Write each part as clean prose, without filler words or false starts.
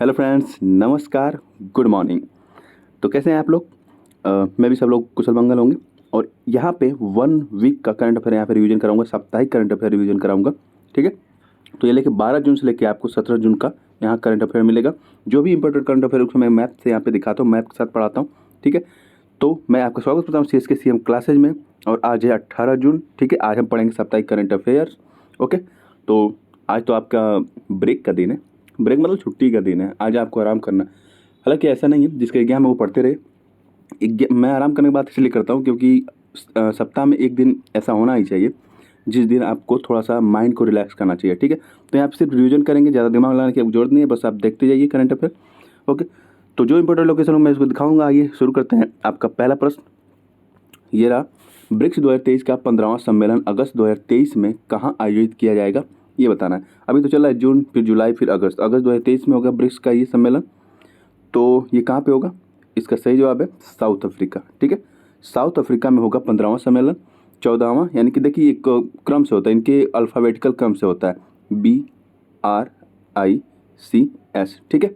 Hello friends, नमस्कार, good morning. तो कैसे हैं आप लोग? मैं भी सब लोग कुशल मंगल होंगे। और यहाँ पे 1 वीक का करंट अफेयर यहाँ पे रिवीजन कराऊंगा, साप्ताहिक करंट अफेयर रिवीजन कराऊंगा। ठीक है, तो ये लेके 12 जून से लेके आपको 17 जून का यहाँ करंट अफेयर मिलेगा। जो भी इंपॉर्टेंट करंट अफेयर उसको मैं मैप से यहाँ पे दिखाता हूँ, मैप के साथ पढ़ाता हूँ। ठीक है, तो मैं आपका स्वागत करता हूँ CSK CM क्लासेज में। और आज है 18 जून। ठीक है, आज हम पढ़ेंगे साप्ताहिक करंट अफेयर। ओके, तो आज तो आपका ब्रेक का दिन है। ब्रेक मतलब छुट्टी का दिन है, आज आपको आराम करना। हालांकि ऐसा नहीं है, जिसके एग्जाम है वो पढ़ते रहे। मैं आराम करने की बात इसलिए करता हूँ क्योंकि सप्ताह में एक दिन ऐसा होना ही चाहिए जिस दिन आपको थोड़ा सा माइंड को रिलैक्स करना चाहिए। ठीक है, तो यहाँ पे सिर्फ रिवीजन करेंगे, ज़्यादा दिमाग लगाने की जरूरत नहीं है, बस आप देखते जाइए करंट अफेयर। ओके, तो जो इंपॉर्टेंट लोकेशन मैं इसको दिखाऊंगा। आइए शुरू करते हैं। आपका पहला प्रश्न ये रहा, ब्रिक्स 2023 का 15वां सम्मेलन अगस्त 2023 में कहाँ आयोजित किया जाएगा, ये बताना है। अभी तो चल रहा है जून, फिर जुलाई, फिर अगस्त। अगस्त 2023 में होगा ब्रिक्स का ये सम्मेलन। तो ये कहाँ पे होगा? इसका सही जवाब है साउथ अफ्रीका। ठीक है, साउथ अफ्रीका में होगा 15वां सम्मेलन। 14वां यानी कि देखिए एक क्रम से होता है, इनके अल्फ़ाबेटिकल क्रम से होता है, BRICS। ठीक है,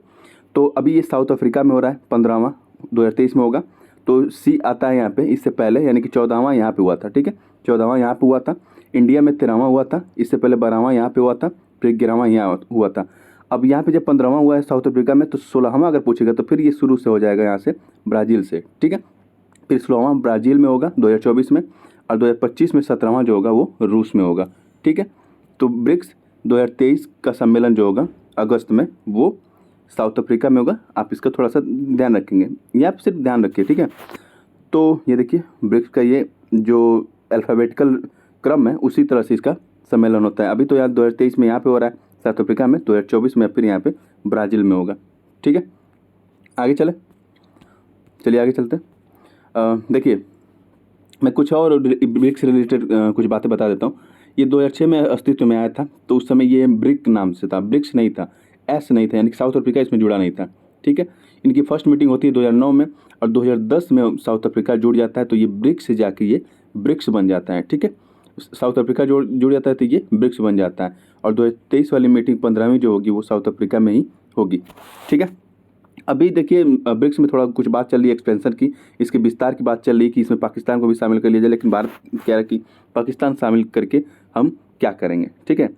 तो अभी ये साउथ अफ्रीका में हो रहा है, 15वां 2023 में होगा। तो सी आता है यहाँ पे, इससे पहले यानी कि 14वां यहाँ पे हुआ था। ठीक है, 14वां यहाँ पे हुआ था। इंडिया में 13वां हुआ था, इससे पहले 12वां यहाँ पे हुआ था, फिर 11वां यहाँ हुआ था। अब यहाँ पे जब 15वां हुआ है साउथ अफ्रीका में, तो 16वां अगर पूछेगा तो फिर ये शुरू से हो जाएगा यहाँ से, ब्राज़ील से। ठीक है, फिर 16वां ब्राज़ील में होगा 2024 में, और 2025 में 17वां जो होगा वो रूस में होगा। ठीक है, तो ब्रिक्स 2023 का सम्मेलन जो होगा अगस्त में, वो साउथ अफ्रीका में होगा। आप इसका थोड़ा सा ध्यान रखेंगे, ये आप सिर्फ ध्यान रखिए। ठीक है, तो ये देखिए ब्रिक्स का ये जो अल्फ़ाबेटिकल क्रम है उसी तरह से इसका सम्मेलन होता है। अभी तो यहाँ 2023 में यहाँ पे हो रहा है साउथ अफ्रीका में, 2024 में फिर यहाँ पे ब्राज़ील में होगा। ठीक है, आगे चलिए आगे चलते हैं। देखिए मैं कुछ और ब्रिक्स से रिलेटेड कुछ बातें बता देता हूँ। ये 2006 में अस्तित्व में आया था, तो उस समय ये ब्रिक नाम से था, ब्रिक्स नहीं था, एस नहीं था, यानी कि साउथ अफ्रीका इसमें जुड़ा नहीं था। ठीक है, इनकी फर्स्ट मीटिंग होती है 2009 में, और 2010 में साउथ अफ्रीका जुड़ जाता है, तो ये ब्रिक्स से जाके ये ब्रिक्स बन जाता है। ठीक है, साउथ अफ्रीका जुड़ जाता है तो ये ब्रिक्स बन जाता है। और 2023 वाली मीटिंग 15वीं जो होगी वो साउथ अफ्रीका में ही होगी। ठीक है, अभी देखिए ब्रिक्स में थोड़ा कुछ बात चल रही है एक्सपेंशन की, इसके विस्तार की बात चल रही है कि इसमें पाकिस्तान को भी शामिल कर लिया जाए, लेकिन भारत कह रहा है कि पाकिस्तान शामिल करके हम क्या करेंगे। ठीक है,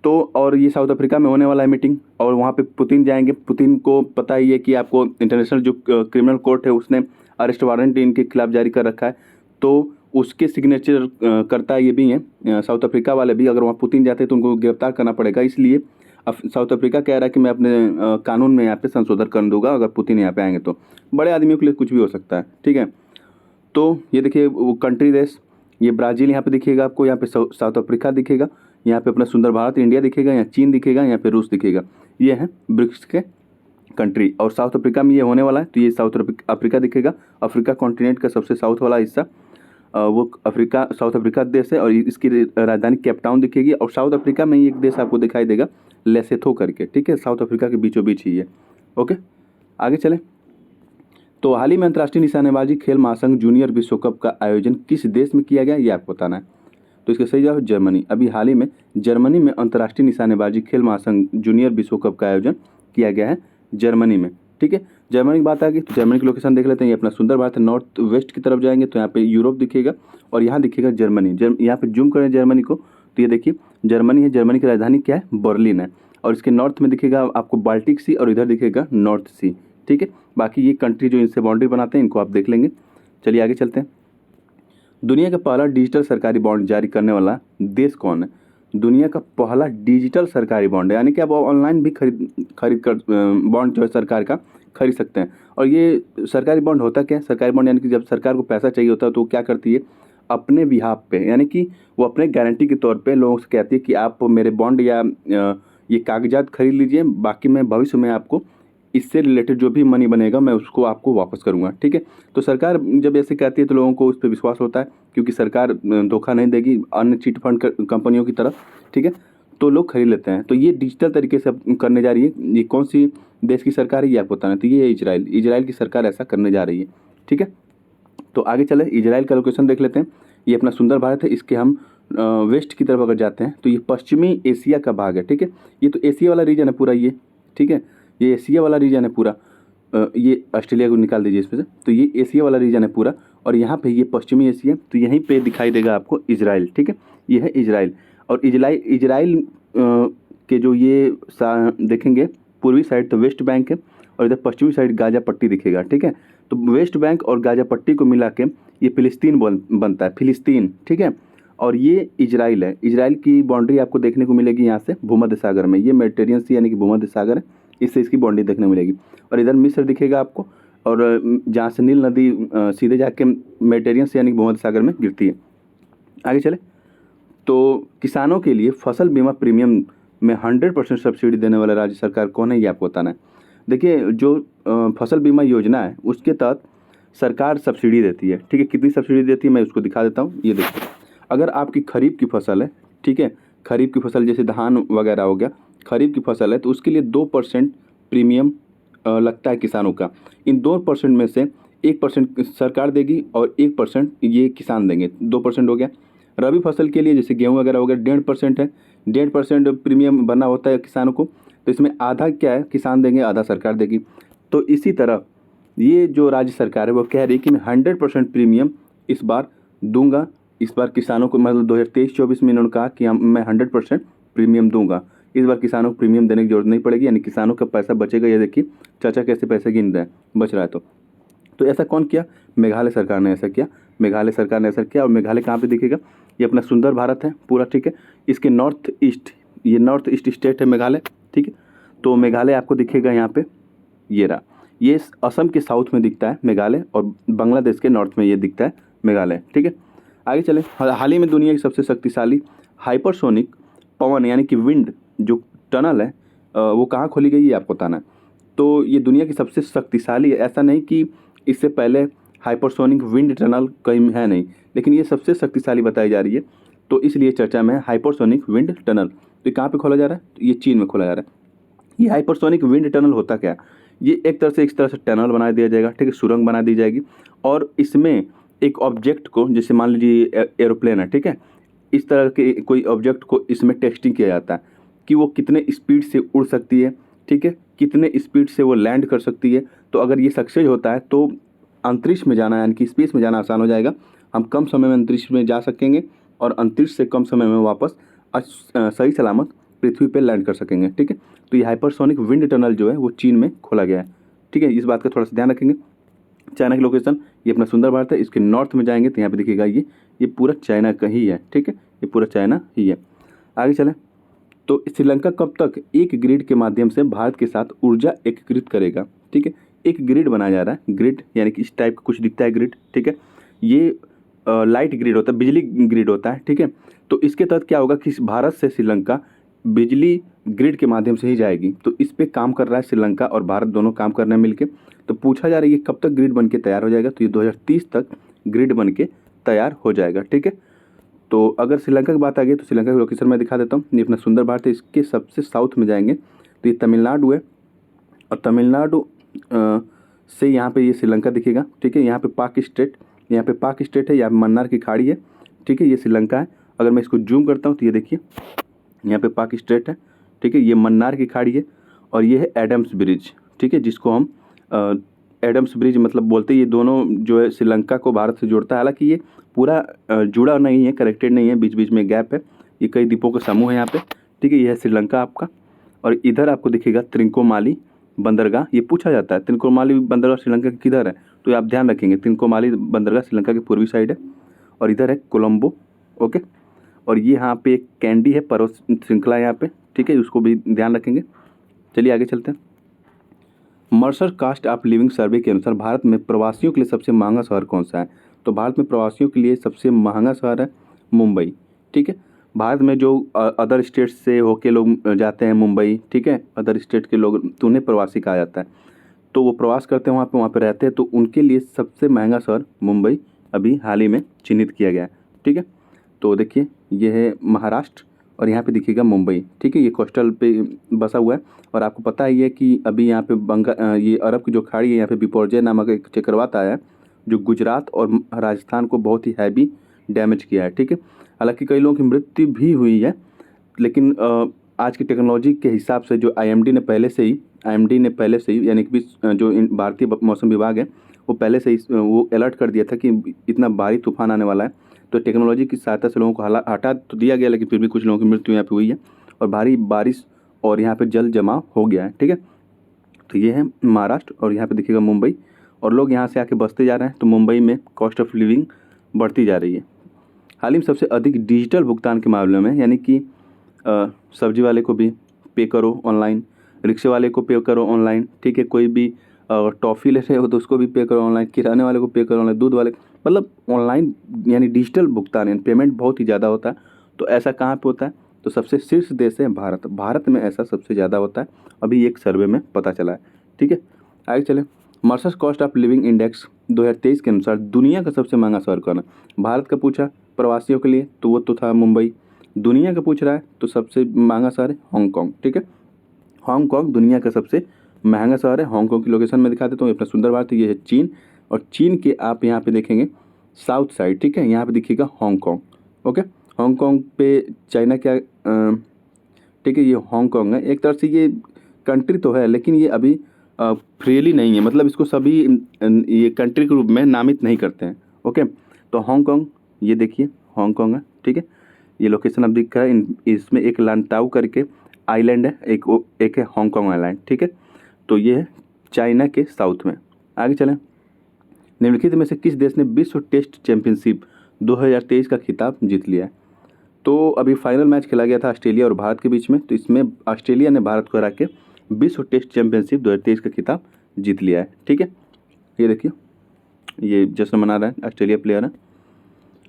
तो और ये साउथ अफ्रीका में होने वाला है मीटिंग, और वहाँ पे पुतिन जाएंगे। पुतिन को पता ही है कि आपको इंटरनेशनल जो क्रिमिनल कोर्ट है उसने अरेस्ट वारंट इनके खिलाफ जारी कर रखा है, तो उसके सिग्नेचर करता ये भी हैं साउथ अफ्रीका वाले भी। अगर वहाँ पुतिन जाते हैं तो उनको गिरफ्तार करना पड़ेगा, इसलिए साउथ अफ्रीका कह रहा है कि मैं अपने कानून में यहाँ पे संशोधन कर दूंगा अगर पुतिन यहाँ पे आएंगे तो। बड़े आदमियों के लिए कुछ भी हो सकता है। ठीक है, तो ये देखिए वो कंट्री देश, ये ब्राज़ील यहाँ पे दिखेगा आपको, यहाँ पे साउथ अफ्रीका दिखेगा, यहाँ पे अपना सुंदर भारत इंडिया दिखेगा, यहाँ चीन दिखेगा, यहाँ पे रूस दिखेगा। ये है ब्रिक्स के कंट्री। और साउथ अफ्रीका में ये होने वाला है, तो ये साउथ अफ्रीका दिखेगा। अफ्रीका कॉन्टिनेंट का सबसे साउथ वाला हिस्सा वो साउथ अफ्रीका देश है, और इसकी राजधानी केप टाउन दिखेगी। और साउथ अफ्रीका में ही एक देश आपको दिखाई देगा, लेसेथो करके। ठीक है, साउथ अफ्रीका के बीचों बीच ही है। ओके, आगे चलें। तो हाल ही में अंतर्राष्ट्रीय निशानेबाजी खेल महासंघ जूनियर विश्व कप का आयोजन किस देश में किया गया, ये आपको बताना है। तो इसका सही जवाब जर्मनी। अभी हाल ही में जर्मनी में अंतर्राष्ट्रीय निशानेबाजी खेल महासंघ जूनियर विश्व कप का आयोजन किया गया है, जर्मनी में। ठीक है, जर्मनी की बात आ गई तो जर्मनी की लोकेशन देख लेते हैं। ये अपना सुंदर भारत है, नॉर्थ वेस्ट की तरफ जाएंगे तो यहाँ पे यूरोप दिखेगा, और यहाँ दिखेगा जर्मनी। यहाँ पे जूम करें जर्मनी को तो ये देखिए जर्मनी है। जर्मनी की राजधानी क्या है? बर्लिन है। और इसके नॉर्थ में दिखेगा आपको बाल्टिक सी, और इधर दिखेगा नॉर्थ सी। ठीक है, बाकी ये कंट्री जो इनसे बाउंड्री बनाते हैं इनको आप देख लेंगे। चलिए आगे चलते हैं। दुनिया का पहला डिजिटल सरकारी बॉन्ड जारी करने वाला देश कौन है? दुनिया का पहला डिजिटल सरकारी बॉन्ड है, यानी कि आप ऑनलाइन भी खरीद कर बॉन्ड जो है सरकार का खरीद सकते हैं। और ये सरकारी बॉन्ड होता क्या है? सरकारी बॉन्ड यानी कि जब सरकार को पैसा चाहिए होता है तो वो क्या करती है, अपने बिहाफ पे, यानी कि वो अपने गारंटी के तौर पे लोगों से कहती है कि आप मेरे बॉन्ड या ये कागजात खरीद लीजिए, बाकी मैं भविष्य में आपको इससे रिलेटेड जो भी मनी बनेगा मैं उसको आपको वापस करूंगा। ठीक है, तो सरकार जब ऐसे कहती है तो लोगों को उस पर विश्वास होता है, क्योंकि सरकार धोखा नहीं देगी अन्य चिट फंड कंपनियों की तरफ। ठीक है, तो लोग खरीद लेते हैं। तो ये डिजिटल तरीके से करने जा रही है। ये कौन सी देश की सरकार है ये आपको बताना है। तो ये है इजराइल की सरकार ऐसा करने जा रही है। ठीक है, तो आगे चले, इजराइल का लोकेशन देख लेते हैं। ये अपना सुंदर भारत है, इसके हम वेस्ट की तरफ अगर जाते हैं तो ये पश्चिमी एशिया का भाग है। ठीक है, ये तो एशिया वाला रीजन है पूरा ये। ठीक है, ये एशिया वाला रीजन है पूरा। ये ऑस्ट्रेलिया को निकाल दीजिए इसमें से, तो ये एशिया वाला रीजन है पूरा। और यहाँ पे ये पश्चिमी एशिया, तो यहीं पे दिखाई देगा आपको इजराइल, ठीक है, ये है इजराइल। और इजराइल इजराइल के जो ये देखेंगे पूर्वी साइड तो वेस्ट बैंक है, और इधर पश्चिमी साइड गाजा पट्टी दिखेगा, ठीक है। तो वेस्ट बैंक और गाजा पट्टी को मिला के ये फिलिस्तीन बनता है, फिलिस्तीन, ठीक है। और ये इजराइल है। इजराइल की बाउंड्री आपको देखने को मिलेगी यहाँ से भूमध्य सागर में, ये मेडिटेरियन सी यानी कि भूमध्य सागर है, इससे इसकी बाउंड्री देखने को मिलेगी। और इधर मिस्र दिखेगा आपको, और जहाँ से नील नदी सीधे जाके मेडिटेरियन सी यानी कि भूमध्य सागर में गिरती है। आगे चले, तो किसानों के लिए फसल बीमा प्रीमियम में 100% सब्सिडी देने वाला राज्य सरकार कौन है, ये आपको बताना है। देखिए, जो फसल बीमा योजना है उसके तहत सरकार सब्सिडी देती है, ठीक है। कितनी सब्सिडी देती है मैं उसको दिखा देता हूँ। ये देखिए, अगर आपकी खरीफ की फसल है, ठीक है, खरीफ की फसल जैसे धान वगैरह हो गया, खरीफ की फसल है, तो उसके लिए 2% प्रीमियम लगता है किसानों का। इन 2% में से 1% सरकार देगी और 1% ये किसान देंगे, 2% हो गया। रबी फसल के लिए जैसे गेहूँ वगैरह हो गया 1.5% है, 1.5% प्रीमियम भरना होता है किसानों को। तो इसमें आधा क्या है किसान देंगे, आधा सरकार देगी। तो इसी तरह ये जो राज्य सरकार है वो कह रही है कि मैं 100% प्रीमियम इस बार दूंगा। इस बार किसानों को मतलब 2023-24 में इन्होंने कहा कि मैं 100% प्रीमियम दूंगा। इस बार किसानों को प्रीमियम देने की जरूरत नहीं पड़ेगी, यानी किसानों का पैसा बचेगा। ये देखिए चाचा कैसे पैसे गिन रहे हैं, बच रहा है। तो ऐसा कौन किया? मेघालय सरकार ने ऐसा किया, मेघालय सरकार ने ऐसा किया। और मेघालय कहाँ पे दिखेगा? ये अपना सुंदर भारत है पूरा, ठीक है। इसके नॉर्थ ईस्ट, ये नॉर्थ ईस्ट स्टेट है मेघालय, ठीक है। तो मेघालय आपको दिखेगा यहाँ पे, ये रहा। ये असम के साउथ में दिखता है मेघालय, और बांग्लादेश के नॉर्थ में ये दिखता है मेघालय, ठीक है। आगे चले, हाल ही में दुनिया की सबसे शक्तिशाली हाइपरसोनिक पवन यानी कि विंड जो टनल है वो कहाँ खोली गई, ये आपको बताना है। तो ये दुनिया की सबसे शक्तिशाली है, ऐसा नहीं कि इससे पहले हाइपरसोनिक विंड टनल कहीं है नहीं, लेकिन ये सबसे शक्तिशाली बताई जा रही है, तो इसलिए चर्चा में है हाइपरसोनिक विंड टनल। तो कहाँ पे खोला जा रहा है? तो ये चीन में खोला जा रहा है। ये हाइपरसोनिक विंड टनल होता क्या? ये एक तरह से इस तरह से टनल बना दिया जाएगा, ठीक है, सुरंग बना दी जाएगी, और इसमें एक ऑब्जेक्ट को, जैसे मान लीजिए एरोप्लेन है, ठीक है, इस तरह के कोई ऑब्जेक्ट को इसमें टेस्टिंग किया जाता है कि वो कितने स्पीड से उड़ सकती है, ठीक है, कितने स्पीड से वो लैंड कर सकती है। तो अगर ये सक्सेस होता है तो अंतरिक्ष में जाना यानी कि स्पेस में जाना आसान हो जाएगा। हम कम समय में अंतरिक्ष में जा सकेंगे और अंतरिक्ष से कम समय में वापस सही सलामत पृथ्वी पर लैंड कर सकेंगे, ठीक है। तो ये हाइपरसोनिक विंड टनल जो है वो चीन में खोला गया है, ठीक है। इस बात का थोड़ा सा ध्यान रखेंगे। चाइना की लोकेशन, ये अपना सुंदर भारत है, इसके नॉर्थ में जाएंगे तो यहाँ पे दिखेगा ये पूरा चाइना का ही है, ठीक है, ये पूरा चाइना ही है। आगे चलें, तो श्रीलंका कब तक एक ग्रिड के माध्यम से भारत के साथ ऊर्जा एकीकृत करेगा, ठीक है। एक ग्रिड बनाया जा रहा है, ग्रिड यानी कि इस टाइप का कुछ दिखता है ग्रिड, ठीक है। ये लाइट ग्रिड होता है, बिजली ग्रिड होता है, ठीक है। तो इसके तहत क्या होगा कि भारत से श्रीलंका बिजली ग्रिड के माध्यम से ही जाएगी। तो इस पे काम कर रहा है श्रीलंका और भारत, दोनों काम कर रहे हैं मिलके। तो पूछा जा रहा है ये कब तक ग्रिड बन के तैयार हो जाएगा? तो ये 2030 तक ग्रिड बन के तैयार हो जाएगा, ठीक है। तो अगर श्रीलंका की बात आ गई तो श्रीलंका की लोकेशन मैं दिखा देता हूँ। ये अपना सुंदर भारत है, इसके सबसे साउथ में जाएंगे तो ये तमिलनाडु है, और तमिलनाडु से यहाँ पे ये श्रीलंका दिखेगा, ठीक है। यहाँ पे पाक स्टेट, यहाँ पे पाक स्टेट है, यहाँ पे मन्नार की खाड़ी है, ठीक है, ये श्रीलंका है। अगर मैं इसको जूम करता हूँ तो ये देखिए यहाँ पे पाक स्टेट है, ठीक है, ये मन्नार की खाड़ी है, और ये है एडम्स ब्रिज, ठीक है, जिसको हम एडम्स ब्रिज मतलब बोलते हैं। ये दोनों जो है श्रीलंका को भारत से जोड़ता है, हालांकि ये पूरा जुड़ा नहीं है, कनेक्टेड नहीं है, बीच बीच में गैप है, ये कई द्वीपों का समूह है यहाँ पे, ठीक है। ये है श्रीलंका आपका, और इधर आपको दिखेगा त्रिंकोमाली बंदरगाह। ये पूछा जाता है त्रिंकोमाली बंदरगाह श्रीलंका का किधर है, तो ये आप ध्यान रखेंगे, त्रिंकोमाली बंदरगाह श्रीलंका के पूर्वी साइड है, और इधर है कोलंबो, ओके। और ये यहाँ पे एक कैंडी है पर्वत श्रृंखला यहाँ पे, ठीक है, उसको भी ध्यान रखेंगे। चलिए आगे चलते हैं। मर्सर कास्ट ऑफ लिविंग सर्वे के अनुसार भारत में प्रवासियों के लिए सबसे महंगा शहर कौन सा है? तो भारत में प्रवासियों के लिए सबसे महंगा शहर है मुंबई, ठीक है। भारत में जो अदर स्टेट से होके लोग जाते हैं मुंबई, ठीक है, अदर स्टेट के लोग, तो उन्हें प्रवासी कहा जाता है। तो वो प्रवास करते हैं वहाँ पे रहते हैं, तो उनके लिए सबसे महंगा शहर मुंबई अभी हाल ही में चिन्हित किया गया है, ठीक है। तो देखिए ये है महाराष्ट्र, और यहाँ पे दिखेगा मुंबई, ठीक है, ये कोस्टल पे बसा हुआ है। और आपको पता ही है कि अभी यहाँ पे ये अरब की जो खाड़ी है, यहाँ पे बिपोरजय नामक एक चक्रवात आया है जो गुजरात और राजस्थान को बहुत ही हैवी डैमेज किया है, ठीक है। हालांकि कई लोगों की मृत्यु भी हुई है, लेकिन आज की टेक्नोलॉजी के हिसाब से जो आईएमडी ने पहले से ही यानी कि जो भारतीय मौसम विभाग है वो पहले से ही वो अलर्ट कर दिया था कि इतना भारी तूफान आने वाला है। तो टेक्नोलॉजी की सहायता से लोगों को हटा तो दिया गया, लेकिन फिर भी कुछ लोगों की मृत्यु यहाँ पे हुई है और भारी बारिश और यहाँ पे जल जमाव हो गया है। ठीक है, तो ये है महाराष्ट्र और यहाँ पे देखिएगा मुंबई, और लोग यहाँ से आके बसते जा रहे हैं। तो मुंबई में कॉस्ट ऑफ लिविंग बढ़ती जा रही है। हाल ही में सबसे अधिक डिजिटल भुगतान के मामले में, यानी कि सब्जी वाले को भी पे करो ऑनलाइन, रिक्शे वाले को पे करो ऑनलाइन, ठीक है, कोई भी टॉफ़ी ले रहे हो तो उसको भी पे करो ऑनलाइन, किराने वाले को पे करो ऑनलाइन, दूध वाले, मतलब ऑनलाइन यानी डिजिटल भुगतान यानी पेमेंट बहुत ही ज़्यादा होता है। तो ऐसा कहाँ पे होता है? तो सबसे शीर्ष देश है भारत। भारत में ऐसा सबसे ज़्यादा होता है, अभी एक सर्वे में पता चला है। ठीक है, आगे चलें। मर्सर्स कॉस्ट ऑफ लिविंग इंडेक्स 2023 के अनुसार दुनिया का सबसे महंगा शहर कौन है? भारत का पूछा प्रवासियों के लिए तो वो तो था मुंबई। दुनिया का पूछ रहा है तो सबसे महंगा शहर है हांगकांग। ठीक है, हांगकांग दुनिया का सबसे महंगा शहर है। हांगकांग की लोकेशन में दिखा देता हूँ, अपना सुंदर भारत, ये है चीन, और चीन के आप यहाँ पे देखेंगे साउथ साइड, ठीक है, यहाँ पे दिखिएगा हांगकांग। ओके, हांगकांग पे चाइना क्या, ठीक है, ये हांगकांग है। एक तरह से ये कंट्री तो है, लेकिन ये अभी फ्रीली नहीं है, मतलब इसको सभी ये कंट्री के रूप में नामित नहीं करते हैं। ओके, तो हांगकांग ये देखिए हांगकांग है। ठीक है, ये लोकेशन अब दिख रहा है, इसमें एक लांताऊ करके आइलैंड है, एक है हांगकांग आइलैंड। ठीक है, तो ये है चाइना के साउथ में। आगे चलें। निम्नलिखित में से किस देश ने विश्व टेस्ट चैंपियनशिप 2023 का खिताब जीत लिया है? तो अभी फाइनल मैच खेला गया था ऑस्ट्रेलिया और भारत के बीच में, तो इसमें ऑस्ट्रेलिया ने भारत को हरा के विश्व टेस्ट चैंपियनशिप 2023 का खिताब जीत लिया है। ठीक है, ये देखिए, ये जश्न मना रहा है, ऑस्ट्रेलिया प्लेयर है।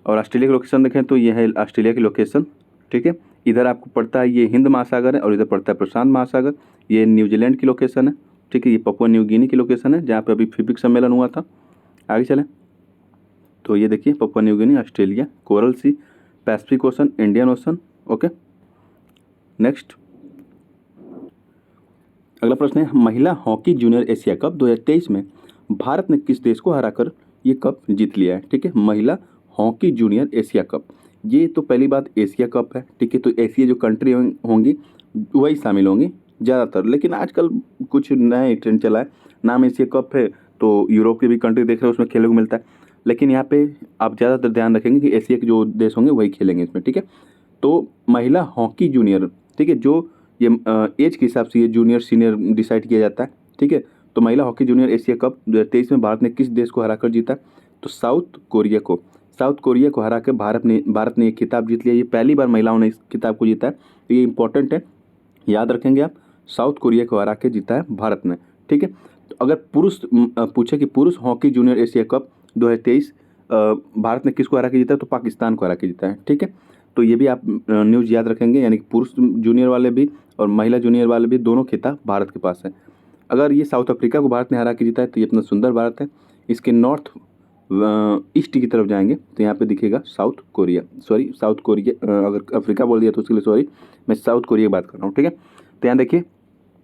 और ऑस्ट्रेलिया की लोकेशन देखें तो ये है ऑस्ट्रेलिया की लोकेशन। ठीक है, इधर आपको पड़ता है ये हिंद महासागर है और इधर पड़ता है प्रशांत महासागर। ये न्यूजीलैंड की लोकेशन है। ठीक है, ये पपुआ न्यू गिनी की लोकेशन है जहाँ पे अभी फिजिक्स सम्मेलन हुआ था। आगे चलें, तो ये देखिए Papua New Guinea, Australia, coral sea, Pacific ocean, Indian ocean. Okay, next अगला प्रश्न है, महिला हॉकी जूनियर एशिया कप 2023 में भारत ने किस देश को हराकर ये कप जीत लिया है? ठीक है, महिला हॉकी जूनियर एशिया कप, ये तो पहली बात एशिया कप है। ठीक है, तो एशिया जो कंट्री होंगी वही शामिल होंगी ज़्यादातर, लेकिन आजकल कुछ नया ट्रेंड चला है, नाम एशिया कप है तो यूरोप की भी कंट्री देख रहे हो उसमें खेलने को मिलता है, लेकिन यहाँ पे आप ज़्यादातर ध्यान रखेंगे कि एशिया के जो देश होंगे वही खेलेंगे इसमें। ठीक है, तो महिला हॉकी जूनियर, ठीक है, जो ये एज के हिसाब से ये जूनियर सीनियर डिसाइड किया जाता है। ठीक है, तो महिला हॉकी जूनियर एशिया कप 2023 में भारत ने किस देश को हराकर जीता? तो साउथ कोरिया को हरा के भारत ने ये खिताब जीत लिया। ये पहली बार महिलाओं ने इस खिताब को जीता है, तो ये इंपॉर्टेंट है, याद रखेंगे आप, साउथ कोरिया को हरा के जीता है भारत ने। ठीक है, तो अगर पुरुष पूछे कि पुरुष hockey junior Asia cup 2023 Bharat ने किसको हरा के जीता है, तो पाकिस्तान को हरा के जीता है। ठीक है, तो ये भी आप न्यूज़ याद रखेंगे, यानी कि पुरुष जूनियर वाले भी और महिला जूनियर वाले भी दोनों खिताब भारत के पास है। अगर ये साउथ अफ्रीका को भारत ने हरा के जीता है तो ये अपना सुंदर भारत है। इसके नॉर्थ ईस्ट की तरफ जाएंगे तो यहाँ पे दिखेगा साउथ कोरिया, अगर अफ्रीका बोल दिया तो उसके लिए सॉरी, मैं साउथ कोरिया की बात कर रहा हूँ। ठीक है, तो यहाँ देखिए,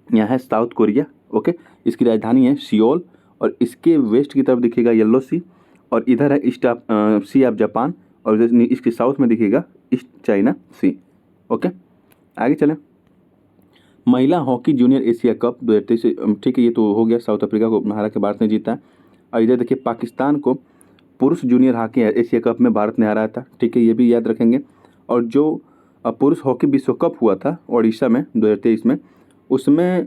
यहाँ है साउथ कोरिया। ओके, इसकी राजधानी है सियोल, और इसके वेस्ट की तरफ दिखेगा येलो सी, और इधर है ईस्ट सी ऑफ जापान, और इसके साउथ में दिखेगा ईस्ट चाइना सी। ओके, आगे चलें। महिला हॉकी जूनियर एशिया कप 2023, ठीक है, ये तो हो गया, साउथ अफ्रीका को हरा के भारत ने जीता है। और इधर देखिए पाकिस्तान को पुरुष जूनियर हॉकी एशिया कप में भारत ने हराया था। ठीक है, ये भी याद रखेंगे। और जो पुरुष हॉकी विश्व कप हुआ था ओडिशा में 2023 में, उसमें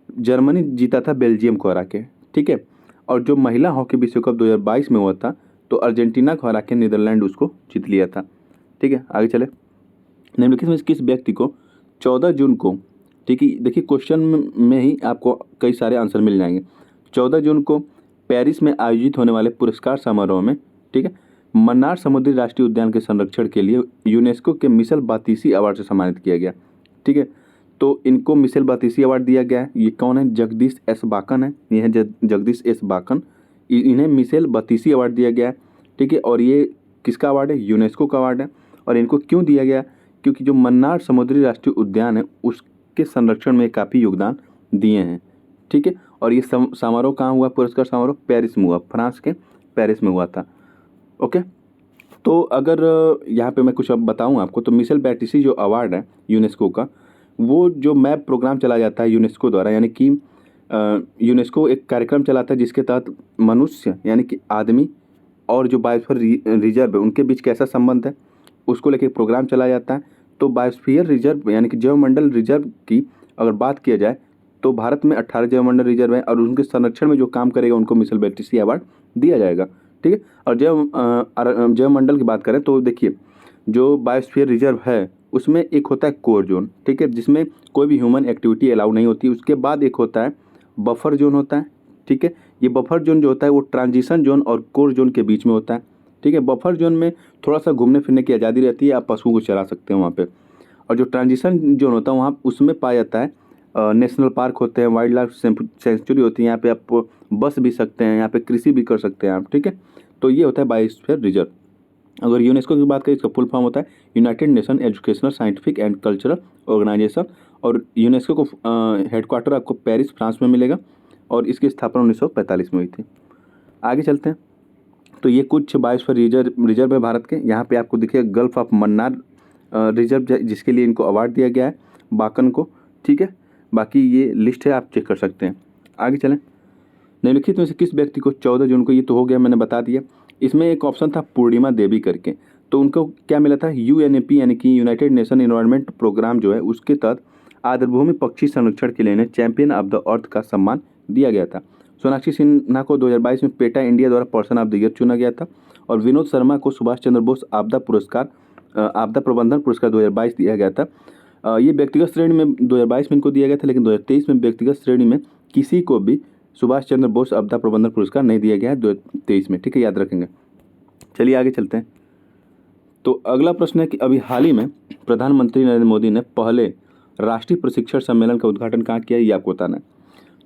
जर्मनी जीता था बेल्जियम को हरा के। ठीक है, और जो महिला हॉकी विश्व कप 2022 में हुआ था तो अर्जेंटीना को हरा के नीदरलैंड उसको जीत लिया था। ठीक है, आगे चले। निम्नलिखित में किस व्यक्ति को 14 जून को, ठीक है, देखिए क्वेश्चन में ही आपको कई सारे आंसर मिल जाएंगे। 14 जून को पेरिस में आयोजित होने वाले पुरस्कार समारोह में, ठीक है, मन्नार समुद्री राष्ट्रीय उद्यान के संरक्षण के लिए यूनेस्को के मिशेल बातिसी अवार्ड से सम्मानित किया गया। ठीक है, तो इनको मिशेल बातिसी अवार्ड दिया गया है। ये कौन है? जगदीश एस बाकन है, ये है जगदीश एस बाकन, इन्हें मिशेल बातिसी अवार्ड दिया गया है। ठीक है, और ये किसका अवार्ड है? यूनेस्को का अवार्ड है। और इनको क्यों दिया गया? क्योंकि जो मन्नार समुद्री राष्ट्रीय उद्यान है उसके संरक्षण में काफ़ी योगदान दिए हैं। ठीक है, और ये समारोह कहाँ हुआ? पुरस्कार समारोह पेरिस में हुआ, फ्रांस के पेरिस में हुआ था। ओके, तो अगर यहाँ पे मैं कुछ अब बताऊँ आपको, तो मिशेल बातिसी जो अवार्ड है यूनेस्को का, वो जो मैप प्रोग्राम चलाया जाता है यूनेस्को द्वारा, यानी कि यूनेस्को एक कार्यक्रम चलाता है जिसके तहत मनुष्य यानी कि आदमी और जो बायोस्फीयर रिजर्व है उनके बीच कैसा संबंध है उसको लेके प्रोग्राम चलाया जाता है। तो बायोस्फीयर रिजर्व यानी कि जैवमंडल रिजर्व की अगर बात किया जाए तो भारत में 18 जैवमंडल रिजर्व है और उनके संरक्षण में जो काम करेगा उनको मिशेल बैटर्जी अवार्ड दिया जाएगा। ठीक है, और जैवमंडल की बात करें तो देखिए जो बायोस्फीयर रिजर्व है उसमें एक होता है कोर जोन, ठीक है, जिसमें कोई भी ह्यूमन एक्टिविटी अलाउ नहीं होती। उसके बाद एक होता है बफर जोन होता है। ठीक है, ये बफर जोन जो होता है वो ट्रांजिशन जोन और कोर जोन के बीच में होता है। ठीक है, बफर जोन में थोड़ा सा घूमने फिरने की आज़ादी रहती है, आप पशुओं को चरा सकते हैं वहाँ पे। और जो ट्रांजिशन जोन होता है वहाँ उसमें पाया जाता है नेशनल पार्क होते हैं, वाइल्ड लाइफ सेंचुरी होती है, यहाँ पे आप बस भी सकते हैं, यहाँ पे कृषि भी कर सकते हैं आप। ठीक है, तो ये होता है बायोस्फीयर रिजर्व। अगर यूनेस्को की बात करें इसका फुल फॉर्म होता है United Nation Educational Scientific and Cultural Organisation, और यूनेस्को को हेडक्वार्टर आपको पेरिस फ्रांस में मिलेगा और इसकी स्थापना 1945 में हुई थी। आगे चलते हैं, तो ये कुछ बायोस्फीयर रिजर्व है भारत के। यहाँ पे आपको दिखेगा गल्फ ऑफ मन्नार रिजर्व जिसके लिए इनको अवार्ड दिया गया है बाकन को। ठीक है, बाकी ये लिस्ट है, आप चेक कर सकते हैं। आगे चलें, निम्नलिखित में से किस व्यक्ति को 14 जून को, ये तो हो गया मैंने बता दिया। इसमें एक ऑप्शन था पूर्णिमा देवी करके, तो उनको क्या मिला था यूएनईपी यानी कि यूनाइटेड नेशन एनवायरनमेंट प्रोग्राम जो है उसके तहत आर्द्रभूमि पक्षी संरक्षण के लिए इन्हें चैंपियन ऑफ द अर्थ का सम्मान दिया गया था। सोनाक्षी सिन्हा को 2022 में पेटा इंडिया द्वारा पर्सन ऑफ द ईयर चुना गया था और विनोद शर्मा को सुभाष चंद्र बोस आपदा प्रबंधन पुरस्कार 2022 दिया गया था। ये व्यक्तिगत श्रेणी में 2022 में इनको दिया गया था, लेकिन 2023 में व्यक्तिगत श्रेणी में किसी को भी सुभाष चंद्र बोस आपदा प्रबंधन पुरस्कार नहीं दिया गया है 2023 में। ठीक है, याद रखेंगे। चलिए आगे चलते हैं। तो अगला प्रश्न है कि अभी हाल ही में प्रधानमंत्री नरेंद्र मोदी ने पहले राष्ट्रीय प्रशिक्षण सम्मेलन का उद्घाटन कहाँ किया, ये आपको बताना है।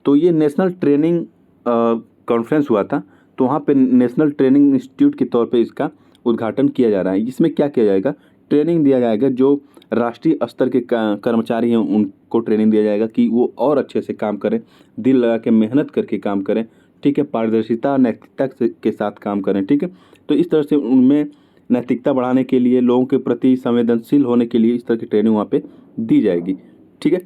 तो ये नेशनल ट्रेनिंग कॉन्फ्रेंस हुआ था, तो वहाँ पे नेशनल ट्रेनिंग इंस्टीट्यूट के तौर पे इसका उद्घाटन किया जा रहा है। इसमें क्या किया जाएगा, ट्रेनिंग दिया जाएगा, जो राष्ट्रीय स्तर के कर्मचारी हैं उनको ट्रेनिंग दिया जाएगा कि वो और अच्छे से काम करें, दिल लगा के मेहनत करके काम करें। ठीक है, पारदर्शिता नैतिकता के साथ काम करें। ठीक है, तो इस तरह से उनमें नैतिकता बढ़ाने के लिए, लोगों के प्रति संवेदनशील होने के लिए इस तरह की ट्रेनिंग वहाँ पे दी जाएगी। ठीक है,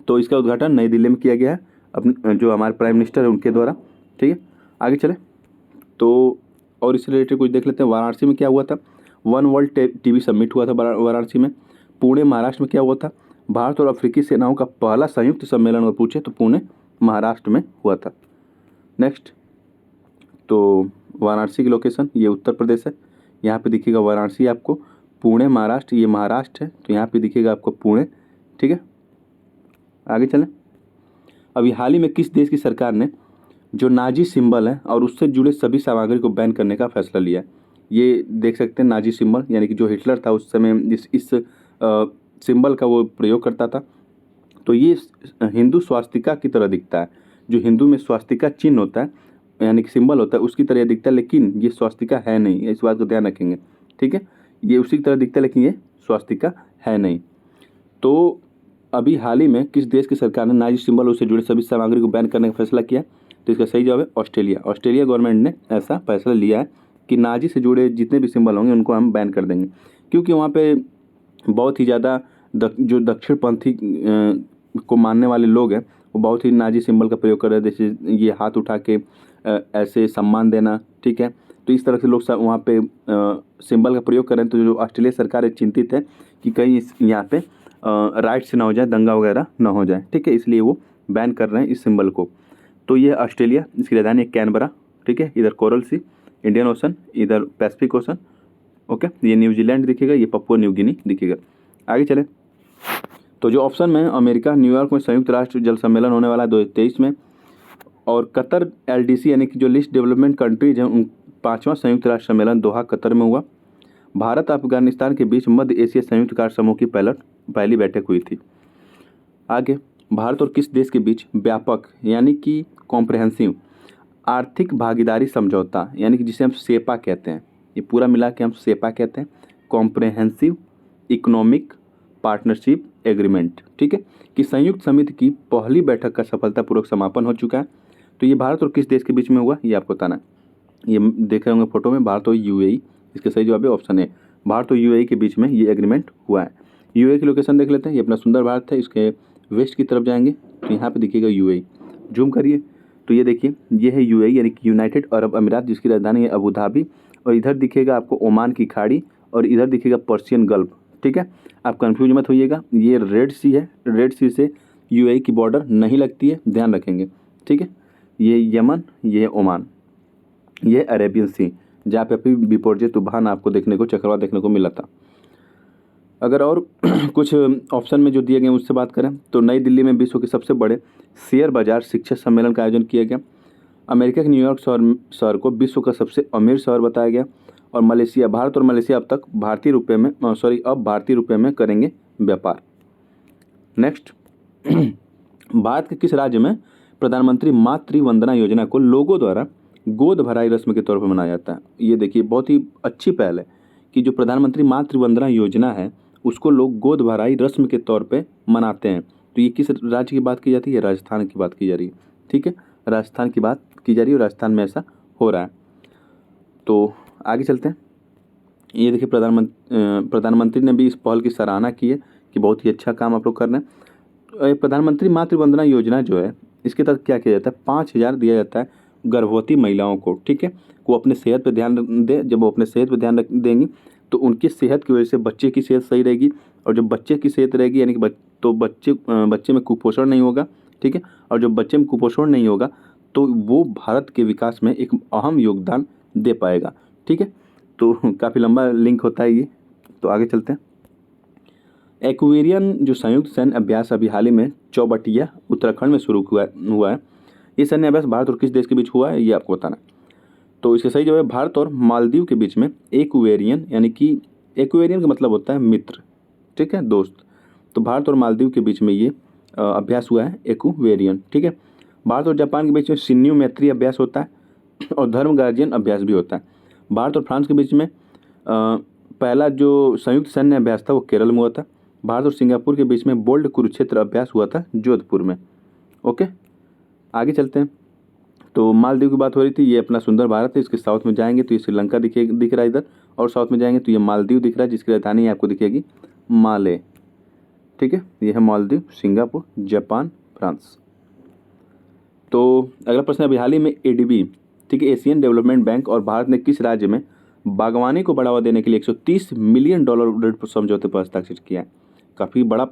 तो इसका उद्घाटन नई दिल्ली में किया गया है अपने जो हमारे प्राइम मिनिस्टर है उनके द्वारा। ठीक है, आगे चले तो और इससे रिलेटेड कुछ देख लेते हैं। वाराणसी में क्या हुआ था, वन वर्ल्ड टीबी समिट हुआ था वाराणसी में। पुणे महाराष्ट्र में क्या हुआ था, भारत और अफ्रीकी सेनाओं का पहला संयुक्त सम्मेलन अगर पूछे तो पुणे महाराष्ट्र में हुआ था। नेक्स्ट, तो वाराणसी की लोकेशन ये उत्तर प्रदेश है, यहाँ पे दिखेगा वाराणसी आपको, पुणे महाराष्ट्र ये महाराष्ट्र है, तो यहाँ पे दिखेगा आपको पुणे। ठीक है, आगे चलें। अभी हाल ही में किस देश की सरकार ने जो नाजी सिंबल है और उससे जुड़े सभी सामग्री को बैन करने का फैसला लिया है। ये देख सकते हैं नाजी सिंबल, यानी कि जो हिटलर था उस समय इस सिंबल का वो प्रयोग करता था। तो ये हिंदू स्वास्तिका की तरह दिखता है, जो हिंदू में स्वास्तिका चिन्ह होता है यानी कि सिंबल होता है उसकी तरह दिखता है, लेकिन ये स्वास्तिका है नहीं, इस बात को ध्यान रखेंगे। ठीक है, ये उसी की तरह दिखता है लेकिन ये स्वास्तिका है नहीं। तो अभी हाल ही में किस देश की सरकार ने नाजी सिंबल उससे जुड़े सभी सामग्री को बैन करने का फैसला किया, तो इसका सही जवाब है ऑस्ट्रेलिया। ऑस्ट्रेलिया गवर्नमेंट ने ऐसा फैसला लिया है कि नाजी से जुड़े जितने भी सिंबल होंगे उनको हम बैन कर देंगे, क्योंकि वहाँ पे बहुत ही ज़्यादा जो दक्षिणपंथी को मानने वाले लोग हैं वो बहुत ही नाजी सिंबल का प्रयोग कर रहे हैं, जैसे ये हाथ उठा के ऐसे सम्मान देना। ठीक है, तो इस तरह से लोग वहाँ पे सिंबल का प्रयोग कर रहे हैं। तो जो ऑस्ट्रेलिया सरकार है चिंतित है कि कहीं यहाँ पे राइट्स ना हो जाए, दंगा वगैरह ना हो जाए। ठीक है, इसलिए वो बैन कर रहे हैं इस सिंबल को। तो ये ऑस्ट्रेलिया, इसकी राजधानी है कैनबरा। ठीक है, इधर कोरल सी, इंडियन ओशन, इधर पैसिफिक ओशन। ओके, ये न्यूजीलैंड दिखेगा, ये पपुआ न्यू गिनी दिखेगा। आगे चलें, तो जो ऑप्शन में अमेरिका न्यूयॉर्क में संयुक्त राष्ट्र जल सम्मेलन होने वाला है 2023 में, और कतर LDC यानी कि जो लिस्ट डेवलपमेंट कंट्रीज हैं उन 5वां संयुक्त राष्ट्र सम्मेलन दोहा कतर में हुआ। भारत अफगानिस्तान के बीच मध्य एशिया संयुक्त कार्य समूह की पहली बैठक हुई थी। आगे, भारत और किस देश के बीच व्यापक यानी कि कॉम्प्रहेंसिव आर्थिक भागीदारी समझौता यानी कि जिसे हम सेपा कहते हैं, ये पूरा मिला के हम सेपा कहते हैं, कॉम्प्रहेंसिव इकोनॉमिक पार्टनरशिप एग्रीमेंट। ठीक है, कि संयुक्त समिति की पहली बैठक का सफलतापूर्वक समापन हो चुका है। तो ये भारत और किस देश के बीच में हुआ ये आपको बताना है। ये देख रहे होंगे फोटो में, भारत और UAE, इसका सही जवाब है ऑप्शन ए, भारत और UAE के बीच में ये एग्रीमेंट हुआ है। यूएई की लोकेशन देख लेते हैं। ये अपना सुंदर भारत है, इसके वेस्ट की तरफ जाएंगे तो यहाँ पे दिखेगा यूएई। जूम करिए तो ये देखिए, ये है यूएई यानी कि यूनाइटेड अरब अमीरात, जिसकी राजधानी है अबू धाबी। और इधर दिखेगा आपको ओमान की खाड़ी और इधर दिखेगा पर्शियन गल्फ। ठीक है, आप कंफ्यूज मत होइएगा, ये रेड सी है, रेड सी से यूएई की बॉर्डर नहीं लगती है, ध्यान रखेंगे। ठीक है, ये यमन, ये ओमान, ये अरेबियन सी, जहाँ पे अभी बिपोरजे तूफान आपको देखने को, चक्रवात देखने को मिला था। अगर और कुछ ऑप्शन में जो दिए गए उससे बात करें तो नई दिल्ली में विश्व के सबसे बड़े शेयर बाजार शिक्षा सम्मेलन का आयोजन किया गया। अमेरिका के न्यूयॉर्क शहर को विश्व का सबसे अमीर शहर बताया गया। और मलेशिया, भारत और मलेशिया अब भारतीय रुपये में करेंगे व्यापार। नेक्स्ट, भारत के किस राज्य में प्रधानमंत्री मातृ वंदना योजना को लोगों द्वारा गोद भराई रस्म के तौर पर मनाया जाता है? ये देखिए, बहुत ही अच्छी पहल है कि जो प्रधानमंत्री मातृ वंदना योजना है उसको लोग गोद भराई रस्म के तौर पे मनाते हैं। तो ये किस राज्य की बात की जाती है? राजस्थान की बात की जा रही है। ठीक है, राजस्थान की बात की जा रही है और राजस्थान में ऐसा हो रहा है। तो आगे चलते हैं। ये देखिए, प्रधानमंत्री ने भी इस पहल की सराहना की है कि बहुत ही अच्छा काम आप लोग कर रहे हैं। प्रधानमंत्री मातृ वंदना योजना जो है, इसके तहत क्या किया जाता है? 5,000 दिया जाता है गर्भवती महिलाओं को। ठीक है, वो अपने सेहत पे ध्यान दें। जब वो अपने सेहत पे ध्यान देंगी तो उनकी सेहत की वजह से बच्चे की सेहत सही रहेगी। और जब बच्चे की सेहत रहेगी यानी कि तो बच्चे में कुपोषण नहीं होगा। ठीक है, और जब बच्चे में कुपोषण नहीं होगा तो वो भारत के विकास में एक अहम योगदान दे पाएगा। ठीक है, तो काफ़ी लंबा लिंक होता है ये। तो आगे चलते हैं। एक्वेरियन जो संयुक्त सैन्य अभ्यास अभी हाल ही में चौबटिया उत्तराखंड में शुरू हुआ है। ये सैन्य अभ्यास भारत और किस देश के बीच हुआ है ये आपको बताना है। तो इसका सही जवाब है भारत और मालदीव के बीच में एक्वेरियन, यानी कि एक्वेरियन का मतलब होता है मित्र। ठीक है, दोस्त। तो भारत और मालदीव के बीच में ये अभ्यास हुआ है एक्वेरियन। ठीक है, भारत और जापान के बीच में शिन्यू मैत्री अभ्यास होता है और धर्म गार्जियन अभ्यास भी होता है। भारत और फ्रांस के बीच में पहला जो संयुक्त सैन्य अभ्यास था वो केरल में हुआ था। भारत और सिंगापुर के बीच में बोल्ड कुरुक्षेत्र अभ्यास हुआ था जोधपुर में। ओके, आगे चलते हैं। तो मालदीव की बात हो रही थी, ये अपना सुंदर भारत है। इसके साउथ में जाएंगे तो ये श्रीलंका दिख रहा है इधर, और साउथ में जाएंगे तो ये मालदीव दिख रहा है, जिसकी राजधानी आपको दिखेगी माले। ठीक है, ये है मालदीव, सिंगापुर, जापान, फ्रांस। तो अगला प्रश्न है, अभी हाल ही में एडीबी, ठीक है, एशियन डेवलपमेंट बैंक और भारत ने किस राज्य में बागवानी को बढ़ावा देने के लिए $130 मिलियन ऋण समझौते पर हस्ताक्षर किया है? काफ़ी बड़ा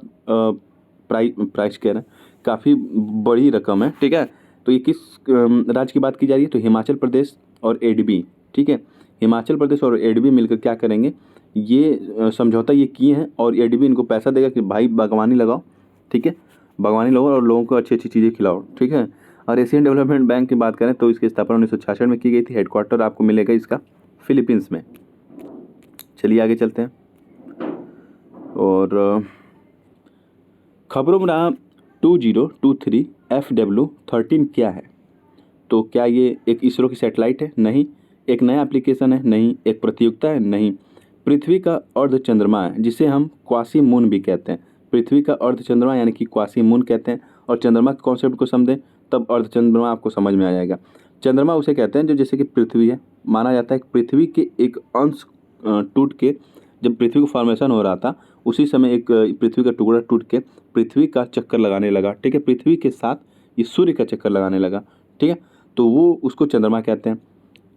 प्राइस कह रहे हैं, काफ़ी बड़ी रकम है। ठीक है, तो ये किस राज्य की बात की जा रही है? तो हिमाचल प्रदेश और एडीबी। ठीक है, हिमाचल प्रदेश और एडीबी मिलकर क्या करेंगे? ये समझौता ये किए हैं और एडीबी इनको पैसा देगा कि भाई बागवानी लगाओ। ठीक है, बागवानी लगाओ और लोगों को अच्छी अच्छी चीज़ें खिलाओ। ठीक है, और एशियन डेवलपमेंट बैंक की बात करें तो इसकी स्थापना 1966 में की गई थी। हेडक्वार्टर आपको मिलेगा इसका फिलीपींस में। चलिए आगे चलते हैं। और खबरों में रहा 2023 FW13 क्या है? तो क्या ये एक इसरो की सैटेलाइट है? नहीं। एक नया एप्लीकेशन है? नहीं। एक प्रतियोगिता है? नहीं। पृथ्वी का अर्ध चंद्रमा है, जिसे हम क्वासी मून भी कहते हैं। पृथ्वी का अर्ध चंद्रमा यानी कि क्वासी मून कहते हैं। और चंद्रमा के कॉन्सेप्ट को समझें तब अर्ध चंद्रमा आपको समझ में आ जाएगा। चंद्रमा उसे कहते हैं जो जैसे कि पृथ्वी है, माना जाता है कि पृथ्वी के एक अंश टूट के, जब पृथ्वी का फॉर्मेशन हो रहा था उसी समय एक पृथ्वी का टुकड़ा टूट के पृथ्वी का चक्कर लगाने लगा। ठीक है, पृथ्वी के साथ ये सूर्य का चक्कर लगाने लगा। ठीक है, तो वो उसको चंद्रमा कहते हैं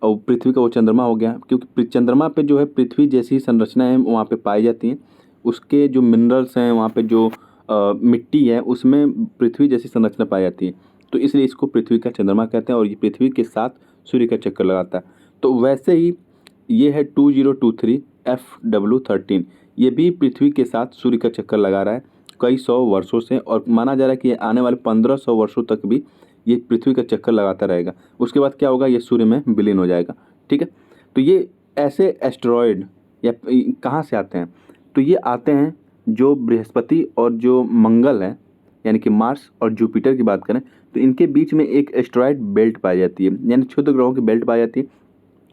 और पृथ्वी का वो चंद्रमा हो गया, क्योंकि चंद्रमा पे जो है पृथ्वी जैसी ही संरचनाएं वहाँ पे पाई जाती हैं। उसके जो मिनरल्स हैं वहाँ पे जो मिट्टी है उसमें पृथ्वी जैसी संरचना पाई जाती है, तो इसलिए इसको पृथ्वी का चंद्रमा कहते हैं और ये पृथ्वी के साथ सूर्य का चक्कर लगाता है। तो वैसे ही ये है 2023 FW13, ये भी पृथ्वी के साथ सूर्य का चक्कर लगा रहा है कई 100 वर्षों से, और माना जा रहा है कि आने वाले 1500 वर्षों तक भी ये पृथ्वी का चक्कर लगाता रहेगा। उसके बाद क्या होगा? ये सूर्य में विलीन हो जाएगा। ठीक है, तो ये ऐसे एस्टेरॉयड या कहाँ से आते हैं? तो ये आते हैं जो बृहस्पति और जो मंगल है यानी कि मार्स और जुपिटर की बात करें तो इनके बीच में एक एस्टेरॉयड बेल्ट पाई जाती है, यानी क्षुद्र ग्रहों की बेल्ट पाई जाती है।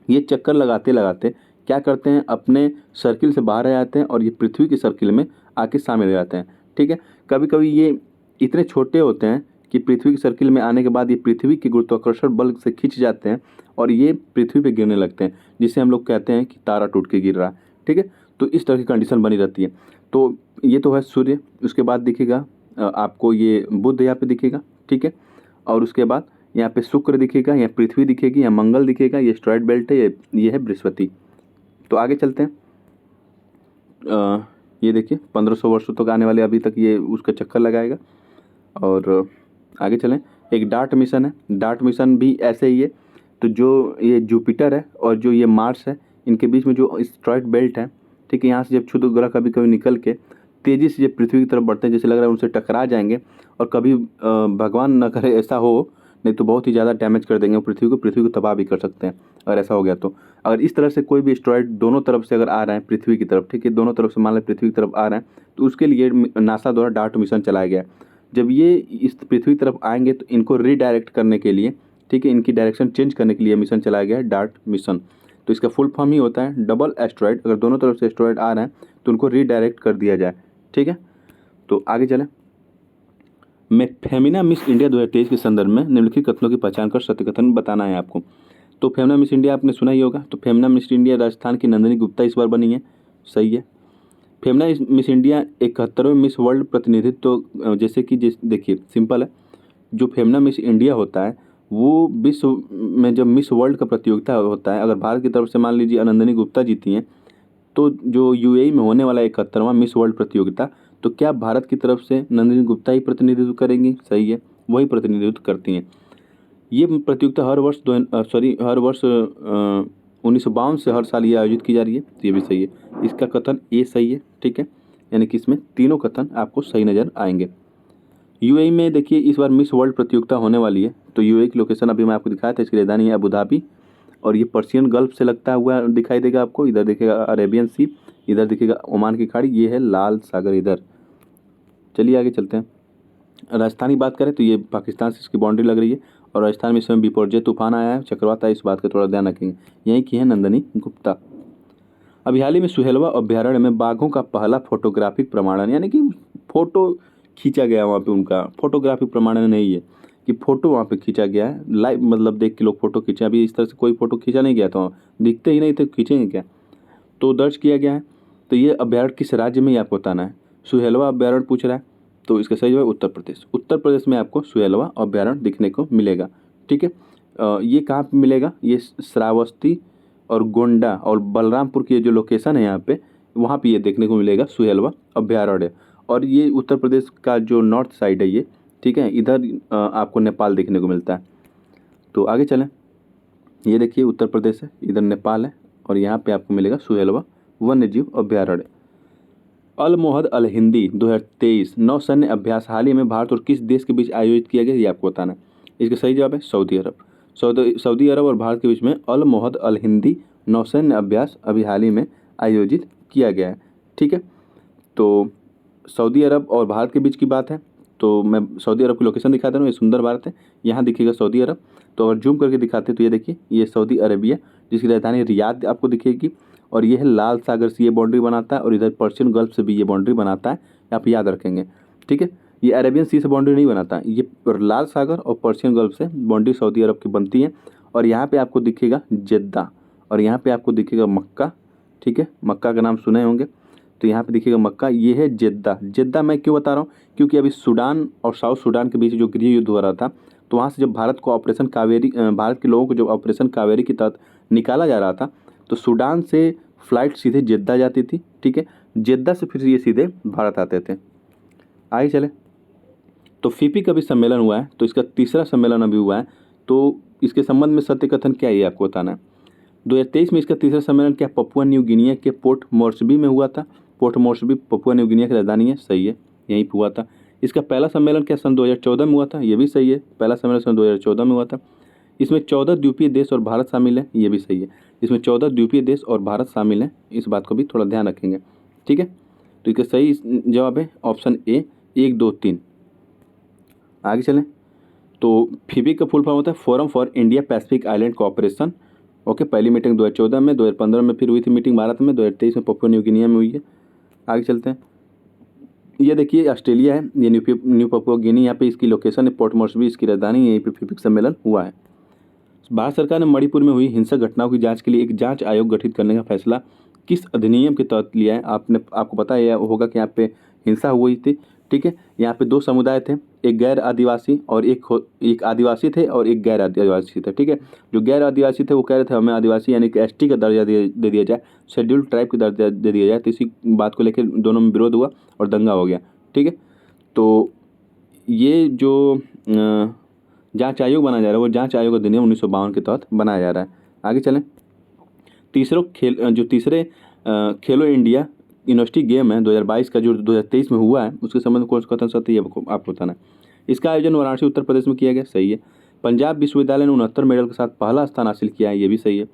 ये चक्कर लगाते लगाते क्या करते हैं? अपने सर्किल से बाहर आ जाते हैं और ये पृथ्वी के सर्किल में आके शामिल हो जाते हैं। ठीक है, कभी कभी ये इतने छोटे होते हैं कि पृथ्वी के सर्किल में आने के बाद ये पृथ्वी के गुरुत्वाकर्षण बल से खिंच जाते हैं और ये पृथ्वी पे गिरने लगते हैं, जिसे हम लोग कहते हैं कि तारा टूट के गिर रहा है। ठीक है, तो इस तरह की कंडीशन बनी रहती है। तो ये तो है सूर्य, उसके बाद दिखेगा आपको ये बुध यहाँ पे दिखेगा, ठीक है। और उसके बाद यहाँ पे शुक्र दिखेगा, यहाँ पृथ्वी दिखेगी, यहाँ मंगल दिखेगा, ये एस्टेरॉयड बेल्ट है, ये है बृहस्पति। तो आगे चलते हैं। ये देखिए 1500 वर्षों तक आने वाले अभी तक ये उसका चक्कर लगाएगा। और आगे चलें, एक डार्ट मिशन है, डार्ट मिशन भी ऐसे ही है। तो जो ये जुपिटर है और जो ये मार्स है, इनके बीच में जो एस्टेरॉयड बेल्ट है, ठीक है, यहाँ से जब क्षुद्र ग्रह कभी कभी निकल के तेज़ी से जब पृथ्वी की तरफ बढ़ते हैं, जैसे लग रहा है उनसे टकरा जाएंगे, और कभी भगवान न करे ऐसा हो, नहीं तो बहुत ही ज़्यादा डैमेज कर देंगे पृथ्वी को तबाह भी कर सकते हैं अगर ऐसा हो गया तो। अगर इस तरह से कोई भी एस्टेरॉयड दोनों तरफ से अगर आ रहे हैं पृथ्वी की तरफ, ठीक है, दोनों तरफ से मान लें पृथ्वी की तरफ आ रहे हैं, तो उसके लिए नासा द्वारा डार्ट मिशन चलाया गया है। जब ये इस पृथ्वी की तरफ आएंगे तो इनको रीडायरेक्ट करने के लिए, ठीक है, इनकी डायरेक्शन चेंज करने के लिए मिशन चलाया गया है डार्ट मिशन। तो इसका फुल फॉर्म ही होता है डबल एस्टेरॉयड। अगर दोनों तरफ से एस्टेरॉयड आ रहे हैं तो उनको रीडायरेक्ट कर दिया जाए, ठीक है। तो आगे चलें, मैं फेमिना मिस इंडिया 2023 के संदर्भ में निम्नलिखित कथनों की पहचान कर सत्य कथन बताना है आपको। तो फेमिना मिस इंडिया आपने सुना ही होगा। तो फेमिना मिस इंडिया राजस्थान की नंदिनी गुप्ता इस बार बनी है, सही है। फेमिना मिस इंडिया 71वें मिस वर्ल्ड प्रतिनिधित्व, तो जैसे कि देखिए सिंपल है, जो फेमिना मिस इंडिया होता है वो विश्व में जब मिस वर्ल्ड का प्रतियोगिता होता है, अगर भारत की तरफ से मान लीजिए नंदिनी गुप्ता जीती हैं, तो जो यूएई में होने वाला 71वां मिस वर्ल्ड प्रतियोगिता, तो क्या भारत की तरफ से नंदिनी गुप्ता ही प्रतिनिधित्व करेंगी, सही है, वही प्रतिनिधित्व करती हैं। ये प्रतियोगिता हर वर्ष 1952 से हर साल ये आयोजित की जा रही है, तो ये भी सही है। इसका कथन ए सही है, ठीक है, यानी कि इसमें तीनों कथन आपको सही नज़र आएंगे। यूएई में देखिए इस बार मिस वर्ल्ड प्रतियोगिता होने वाली है। तो यूएई की लोकेशन अभी मैं आपको दिखाया था, इसकी राजधानी है अबू धाबी, और ये पर्शियन गल्फ से लगता हुआ दिखाई देगा आपको। इधर दिखेगा अरेबियन सी, इधर दिखेगा ओमान की खाड़ी, ये है लाल सागर इधर। चलिए आगे चलते हैं। राजस्थान की बात करें तो ये पाकिस्तान से इसकी बाउंड्री लग रही है, और राजस्थान में इस समय बिपरजॉय तूफान आया है, चक्रवात आया, इस बात का थोड़ा ध्यान रखेंगे। यहीं की है नंदिनी गुप्ता। अभी हाल ही में सुहेलवा अभ्यारण्य में बाघों का पहला फोटोग्राफिक प्रमाणन, यानी कि फोटो खींचा गया वहाँ पे, उनका फोटोग्राफिक प्रमाणन नहीं है कि फोटो वहाँ पे खींचा गया है लाइव, मतलब देख के लोग फोटो खींचे। अभी इस तरह से कोई फोटो खींचा नहीं गया था, दिखते ही नहीं थे, खींचेंगे क्या, तो दर्ज किया गया है। तो ये अभ्यारण्य किस राज्य में, ये आपको बताना है। सुहेलवा अभ्यारण्य पूछ रहा है, तो इसका सही जवाब उत्तर प्रदेश। उत्तर प्रदेश में आपको सुहेलवा अभ्यारण्य दिखने को मिलेगा, ठीक है। ये कहाँ पे मिलेगा, ये श्रावस्ती और गोंडा और बलरामपुर की जो लोकेशन है यहाँ पे, वहाँ पे ये देखने को मिलेगा सुहेलवा अभ्यारण्य। और ये उत्तर प्रदेश का जो नॉर्थ साइड है ये, ठीक है, इधर आपको नेपाल देखने को मिलता है। तो आगे चलें, ये देखिए उत्तर प्रदेश है, इधर नेपाल है, और यहाँ पे आपको मिलेगा सुहेलवा वन्य जीव अभ्यारण्य। अल मोहद अल हिंदी 2023 नौसैन्य अभ्यास हाल ही में भारत और किस देश के बीच आयोजित किया गया, ये आपको बताना है। इसका सही जवाब है सऊदी अरब। सऊदी अरब और भारत के बीच में अल मोहद अल हिंदी नौसैन्य अभ्यास अभी हाल ही में आयोजित किया गया है, ठीक है। तो सऊदी अरब और भारत के बीच की बात है, तो मैं सऊदी अरब की लोकेशन दिखा दे रहा हूँ, ये सुंदर भारत है, यहाँ दिखेगा सऊदी अरब। तो अगर जूम करके दिखाते तो ये देखिए, ये सऊदी अरेबिया जिसकी राजधानी रियाद आपको दिखेगी, और ये है लाल सागर से ये बाउंड्री बनाता है, और इधर पर्शियन गल्फ से भी ये बाउंड्री बनाता है, आप याद रखेंगे, ठीक है। ये अरेबियन सी से बाउंड्री नहीं बनाता, ये लाल सागर और पर्शियन गल्फ से बाउंड्री सऊदी अरब की बनती है। और यहाँ पे आपको दिखेगा जेद्दा, और यहाँ पे आपको दिखेगा मक्का, ठीक है, मक्का का नाम सुने होंगे, तो यहाँ पे दिखेगा मक्का, ये है जेद्दा। जेद्दा मैं क्यों बता रहा हूँ, क्योंकि अभी सूडान और साउथ सूडान के बीच जो गृह युद्ध हो रहा था, तो वहाँ से जब भारत को ऑपरेशन कावेरी, भारत के लोगों को जब ऑपरेशन कावेरी के तहत निकाला जा रहा था, तो सूडान से फ्लाइट सीधे जेद्दा जाती थी, ठीक है, जेद्दा से फिर ये सीधे भारत आते थे। आगे चले, तो फीपी का भी सम्मेलन हुआ है, तो इसका तीसरा सम्मेलन अभी हुआ है, तो इसके संबंध में सत्य कथन क्या है, ये आपको बताना है। 2023 में इसका तीसरा सम्मेलन क्या पपुआ न्यू गिनिया के पोर्ट मोर्सबी में हुआ था। पोर्ट मोर्सबी पपुआ न्यू गिनिया की राजधानी है, सही है, यहीं पर हुआ था। इसका पहला सम्मेलन क्या सन 2014 में हुआ था, ये भी सही है, पहला सम्मेलन सन 2014 में हुआ था। इसमें 14 द्वीपीय देश और भारत शामिल है, ये भी सही है, इसमें 14 द्वीपीय देश और भारत शामिल हैं, इस बात को भी थोड़ा ध्यान रखेंगे, ठीक है। तो इसका सही जवाब है ऑप्शन ए 1 2 3। आगे चलें, तो फीबी का फुल फॉर्म होता है forum for India Pacific island cooperation, okay. पहली मीटिंग 2014 में, 2015 में फिर हुई थी मीटिंग भारत में, 2023 में पपुआ न्यू गिनिया में हुई है। आगे चलते हैं, ये देखिए ऑस्ट्रेलिया है, ये न्यू पपुआ गिनी, यहाँ पे इसकी लोकेशन है, पोर्ट मोर्सबी इसकी राजधानी, यहीं पे फीबिक सम्मेलन हुआ है। भारत सरकार ने मणिपुर में हुई हिंसक घटनाओं की जांच के लिए एक जांच आयोग गठित करने का फैसला किस अधिनियम के तहत लिया है? आपको पता है होगा कि यहाँ पे हिंसा हुई थी, ठीक है। यहाँ पे दो समुदाय थे, एक गैर आदिवासी और एक आदिवासी थे और एक गैर आदिवासी थे, ठीक है। जो गैर आदिवासी थे वो कह रहे थे हमें आदिवासी यानी कि एसटी का दर्जा दे दिया जाए, शेड्यूल्ड ट्राइब का दर्जा दे दिया जाए। तो इसी बात को लेकर दोनों में विरोध हुआ और दंगा हो गया, ठीक है। तो ये जो जांच आयोग बनाया जा रहा है वो जांच आयोग अधिनियम 1952 के तहत बनाया जा रहा है। आगे चलें। तीसरे खेलो इंडिया यूनिवर्सिटी गेम है 2022 का, जो 2023 में हुआ है, उसके संबंध में कौन सा कथन सत्य है आपको बताना है। इसका आयोजन वाराणसी उत्तर प्रदेश में किया गया, सही है। पंजाब विश्वविद्यालय ने 69 मेडल के साथ पहला स्थान हासिल किया है, ये भी सही है।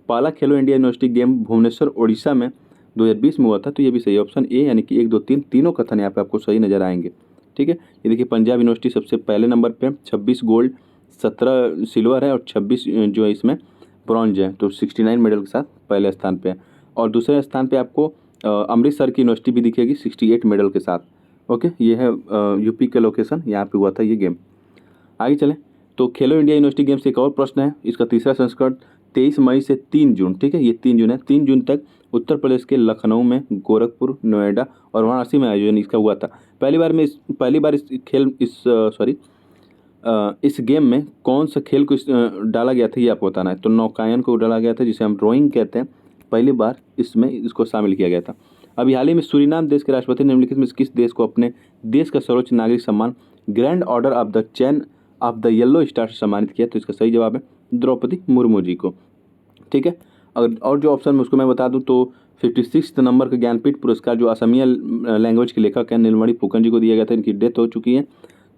पहला Khelo India university game Bhubaneswar Orissa में 2020 में हुआ था, तो ये भी सही है। ऑप्शन ए यानी कि 1 2 3 तीनों कथन यहाँ पे आपको सही नजर आएंगे, ठीक है। ये देखिए पंजाब यूनिवर्सिटी सबसे पहले नंबर पे 26 गोल्ड, 17 सिल्वर है और 26 जो है इसमें ब्रॉन्ज है, तो 69 मेडल के साथ पहले स्थान पे है। और दूसरे स्थान पे आपको अमृतसर की यूनिवर्सिटी भी दिखेगी 68 मेडल के साथ। ओके, ये है यूपी के लोकेशन, यहाँ पे हुआ था ये गेम। आगे चलें। तो खेलो इंडिया यूनिवर्सिटी गेम्स से एक और प्रश्न है, इसका तीसरा संस्करण 23 मई से 3 जून, ठीक है, ये 3 जून है, 3 जून तक उत्तर प्रदेश के लखनऊ में, गोरखपुर, नोएडा और वाराणसी में आयोजन इसका हुआ था। पहली बार इस गेम में कौन सा खेल को डाला गया था, ये आपको बताना है। तो नौकायन को डाला गया था, जिसे हम रोइंग कहते हैं, पहली बार इसमें इसको शामिल किया गया था। अभी हाल ही में सूरीनाम देश के राष्ट्रपति ने निम्नलिखित में किस देश को अपने देश का सर्वोच्च नागरिक सम्मान grand order of the chain of the yellow star से सम्मानित किया? तो इसका सही जवाब है द्रौपदी मुर्मू जी को, ठीक है। और जो ऑप्शन में उसको मैं बता दूं तो 56 नंबर का ज्ञानपीठ पुरस्कार जो असमिया लैंग्वेज के लेखक हैं नीलमणि फुकन जी को दिया गया था, इनकी डेथ हो चुकी है।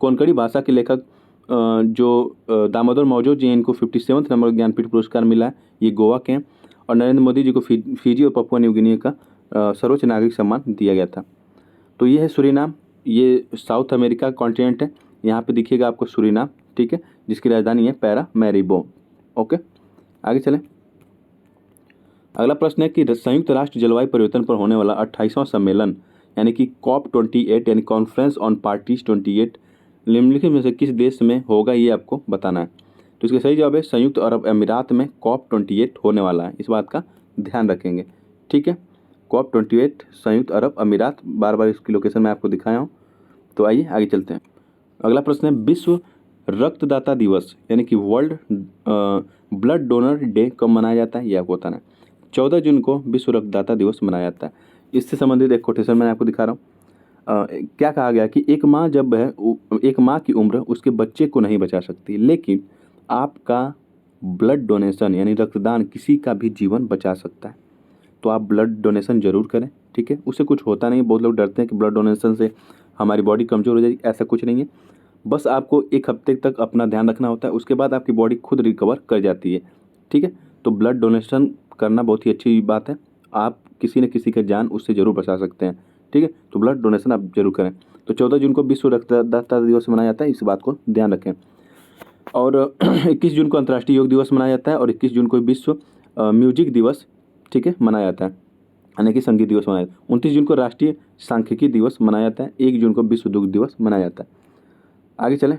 कोंकणी भाषा के लेखक जो दामोदर मौजो जी हैं, इनको 57 नंबर ज्ञानपीठ पुरस्कार मिला है, ये गोवा के हैं। और नरेंद्र मोदी जी को फिजी और पपुआ न्यू गिनी का सर्वोच्च नागरिक सम्मान दिया गया था। तो ये है सूरीनाम, ये साउथ अमेरिका कॉन्टिनेंट है, यहाँ पे दिखिएगा आपको सूरीनाम, ठीक है, जिसकी राजधानी है पैरामैरिबो। ओके, आगे चलें। अगला प्रश्न है कि संयुक्त राष्ट्र जलवायु परिवर्तन पर होने वाला 28वां सम्मेलन यानी कि COP28 यानी कॉन्फ्रेंस ऑन पार्टीज 28 निम्नलिखित में से किस देश में होगा, ये आपको बताना है। तो इसका सही जवाब है संयुक्त अरब अमीरात में COP28 होने वाला है, इस बात का ध्यान रखेंगे, ठीक है। COP28 संयुक्त अरब अमीरात, बार बार इसकी लोकेशन मैं आपको दिखाया हूँ। तो आइए आगे चलते हैं। अगला प्रश्न है विश्व रक्तदाता दिवस यानी कि वर्ल्ड ब्लड डोनर डे कब मनाया जाता है, ये आपको बताना है। 14 जून को विश्व रक्तदाता दिवस मनाया जाता है। इससे संबंधित एक कोटेशन मैं आपको दिखा रहा हूँ। क्या कहा गया कि एक माँ की उम्र उसके बच्चे को नहीं बचा सकती, लेकिन आपका ब्लड डोनेशन यानी रक्तदान किसी का भी जीवन बचा सकता है। तो आप ब्लड डोनेशन जरूर करें, ठीक है। उससे कुछ होता नहीं है, बहुत लोग डरते हैं कि ब्लड डोनेशन से हमारी बॉडी कमज़ोर हो जाएगी, ऐसा कुछ नहीं है। बस आपको 1 हफ्ते तक अपना ध्यान रखना होता है, उसके बाद आपकी बॉडी खुद रिकवर कर जाती है, ठीक है। तो ब्लड डोनेशन करना बहुत ही अच्छी बात है, आप किसी न किसी का जान उससे ज़रूर बचा सकते हैं, ठीक है। तो ब्लड डोनेशन आप जरूर करें। तो 14 जून को विश्व रक्तदाता दिवस मनाया जाता है, इस बात को ध्यान रखें। और 21 जून को अंतर्राष्ट्रीय योग दिवस मनाया जाता है और 21 जून को विश्व म्यूजिक दिवस, ठीक है, मनाया जाता है, यानी कि संगीत दिवस मनाया जाता है। 29 जून को राष्ट्रीय सांख्यिकी दिवस मनाया जाता है। 1 जून को विश्व दुग्ध दिवस मनाया जाता है। आगे चलें।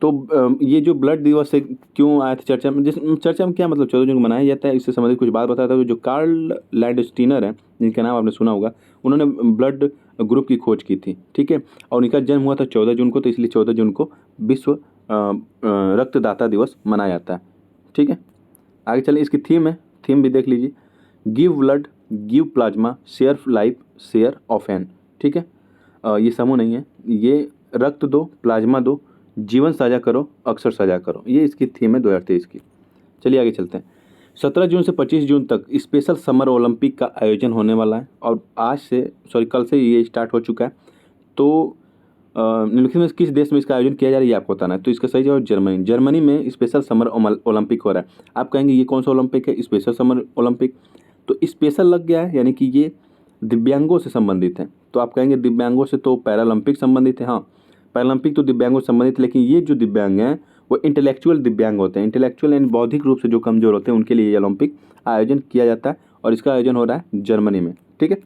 तो ये जो ब्लड दिवस है क्यों आया था चर्चा में, चर्चा में क्या मतलब 14 जून को मनाया जाता है, इससे संबंधित कुछ बात बताया था। जो कार्ल लैंडस्टीनर है, जिनका नाम आपने सुना होगा, उन्होंने ब्लड ग्रुप की खोज की थी, ठीक है। और उनका जन्म हुआ था 14 जून को, तो इसलिए 14 जून को विश्व रक्तदाता दिवस मनाया जाता है, ठीक है। आगे चलें। इसकी थीम है, थीम भी देख लीजिए, give blood give plasma share life share of an, ठीक है। ये समूह नहीं है, ये रक्त दो प्लाज्मा दो जीवन साझा करो अक्सर साझा करो, ये इसकी थीम है 2023 की। चलिए आगे चलते हैं। 17 जून से 25 जून तक स्पेशल समर ओलंपिक का आयोजन होने वाला है और कल से ये स्टार्ट हो चुका है। तो निम्नलिखित में किस देश में इसका आयोजन किया जा रहा है, ये आपको बताना है। तो इसका सही जवाब जर्मनी। जर्मनी में स्पेशल समर ओलंपिक हो रहा है। आप कहेंगे ये कौन सा ओलंपिक है, स्पेशल समर ओलंपिक। तो स्पेशल लग गया है, यानी कि ये दिव्यांगों से संबंधित है। तो आप कहेंगे दिव्यांगों से तो पैरालंपिक संबंधित है, हाँ पैरालंपिक तो दिव्यांगों से संबंधित, लेकिन ये जो दिव्यांग हैं वो इंटेलेक्चुअल दिव्यांग होते हैं। इंटेलेक्चुअल यानी बौद्धिक रूप से जो कमजोर होते हैं उनके लिए ये ओलंपिक आयोजन किया जाता है और इसका आयोजन हो रहा है जर्मनी में, ठीक है।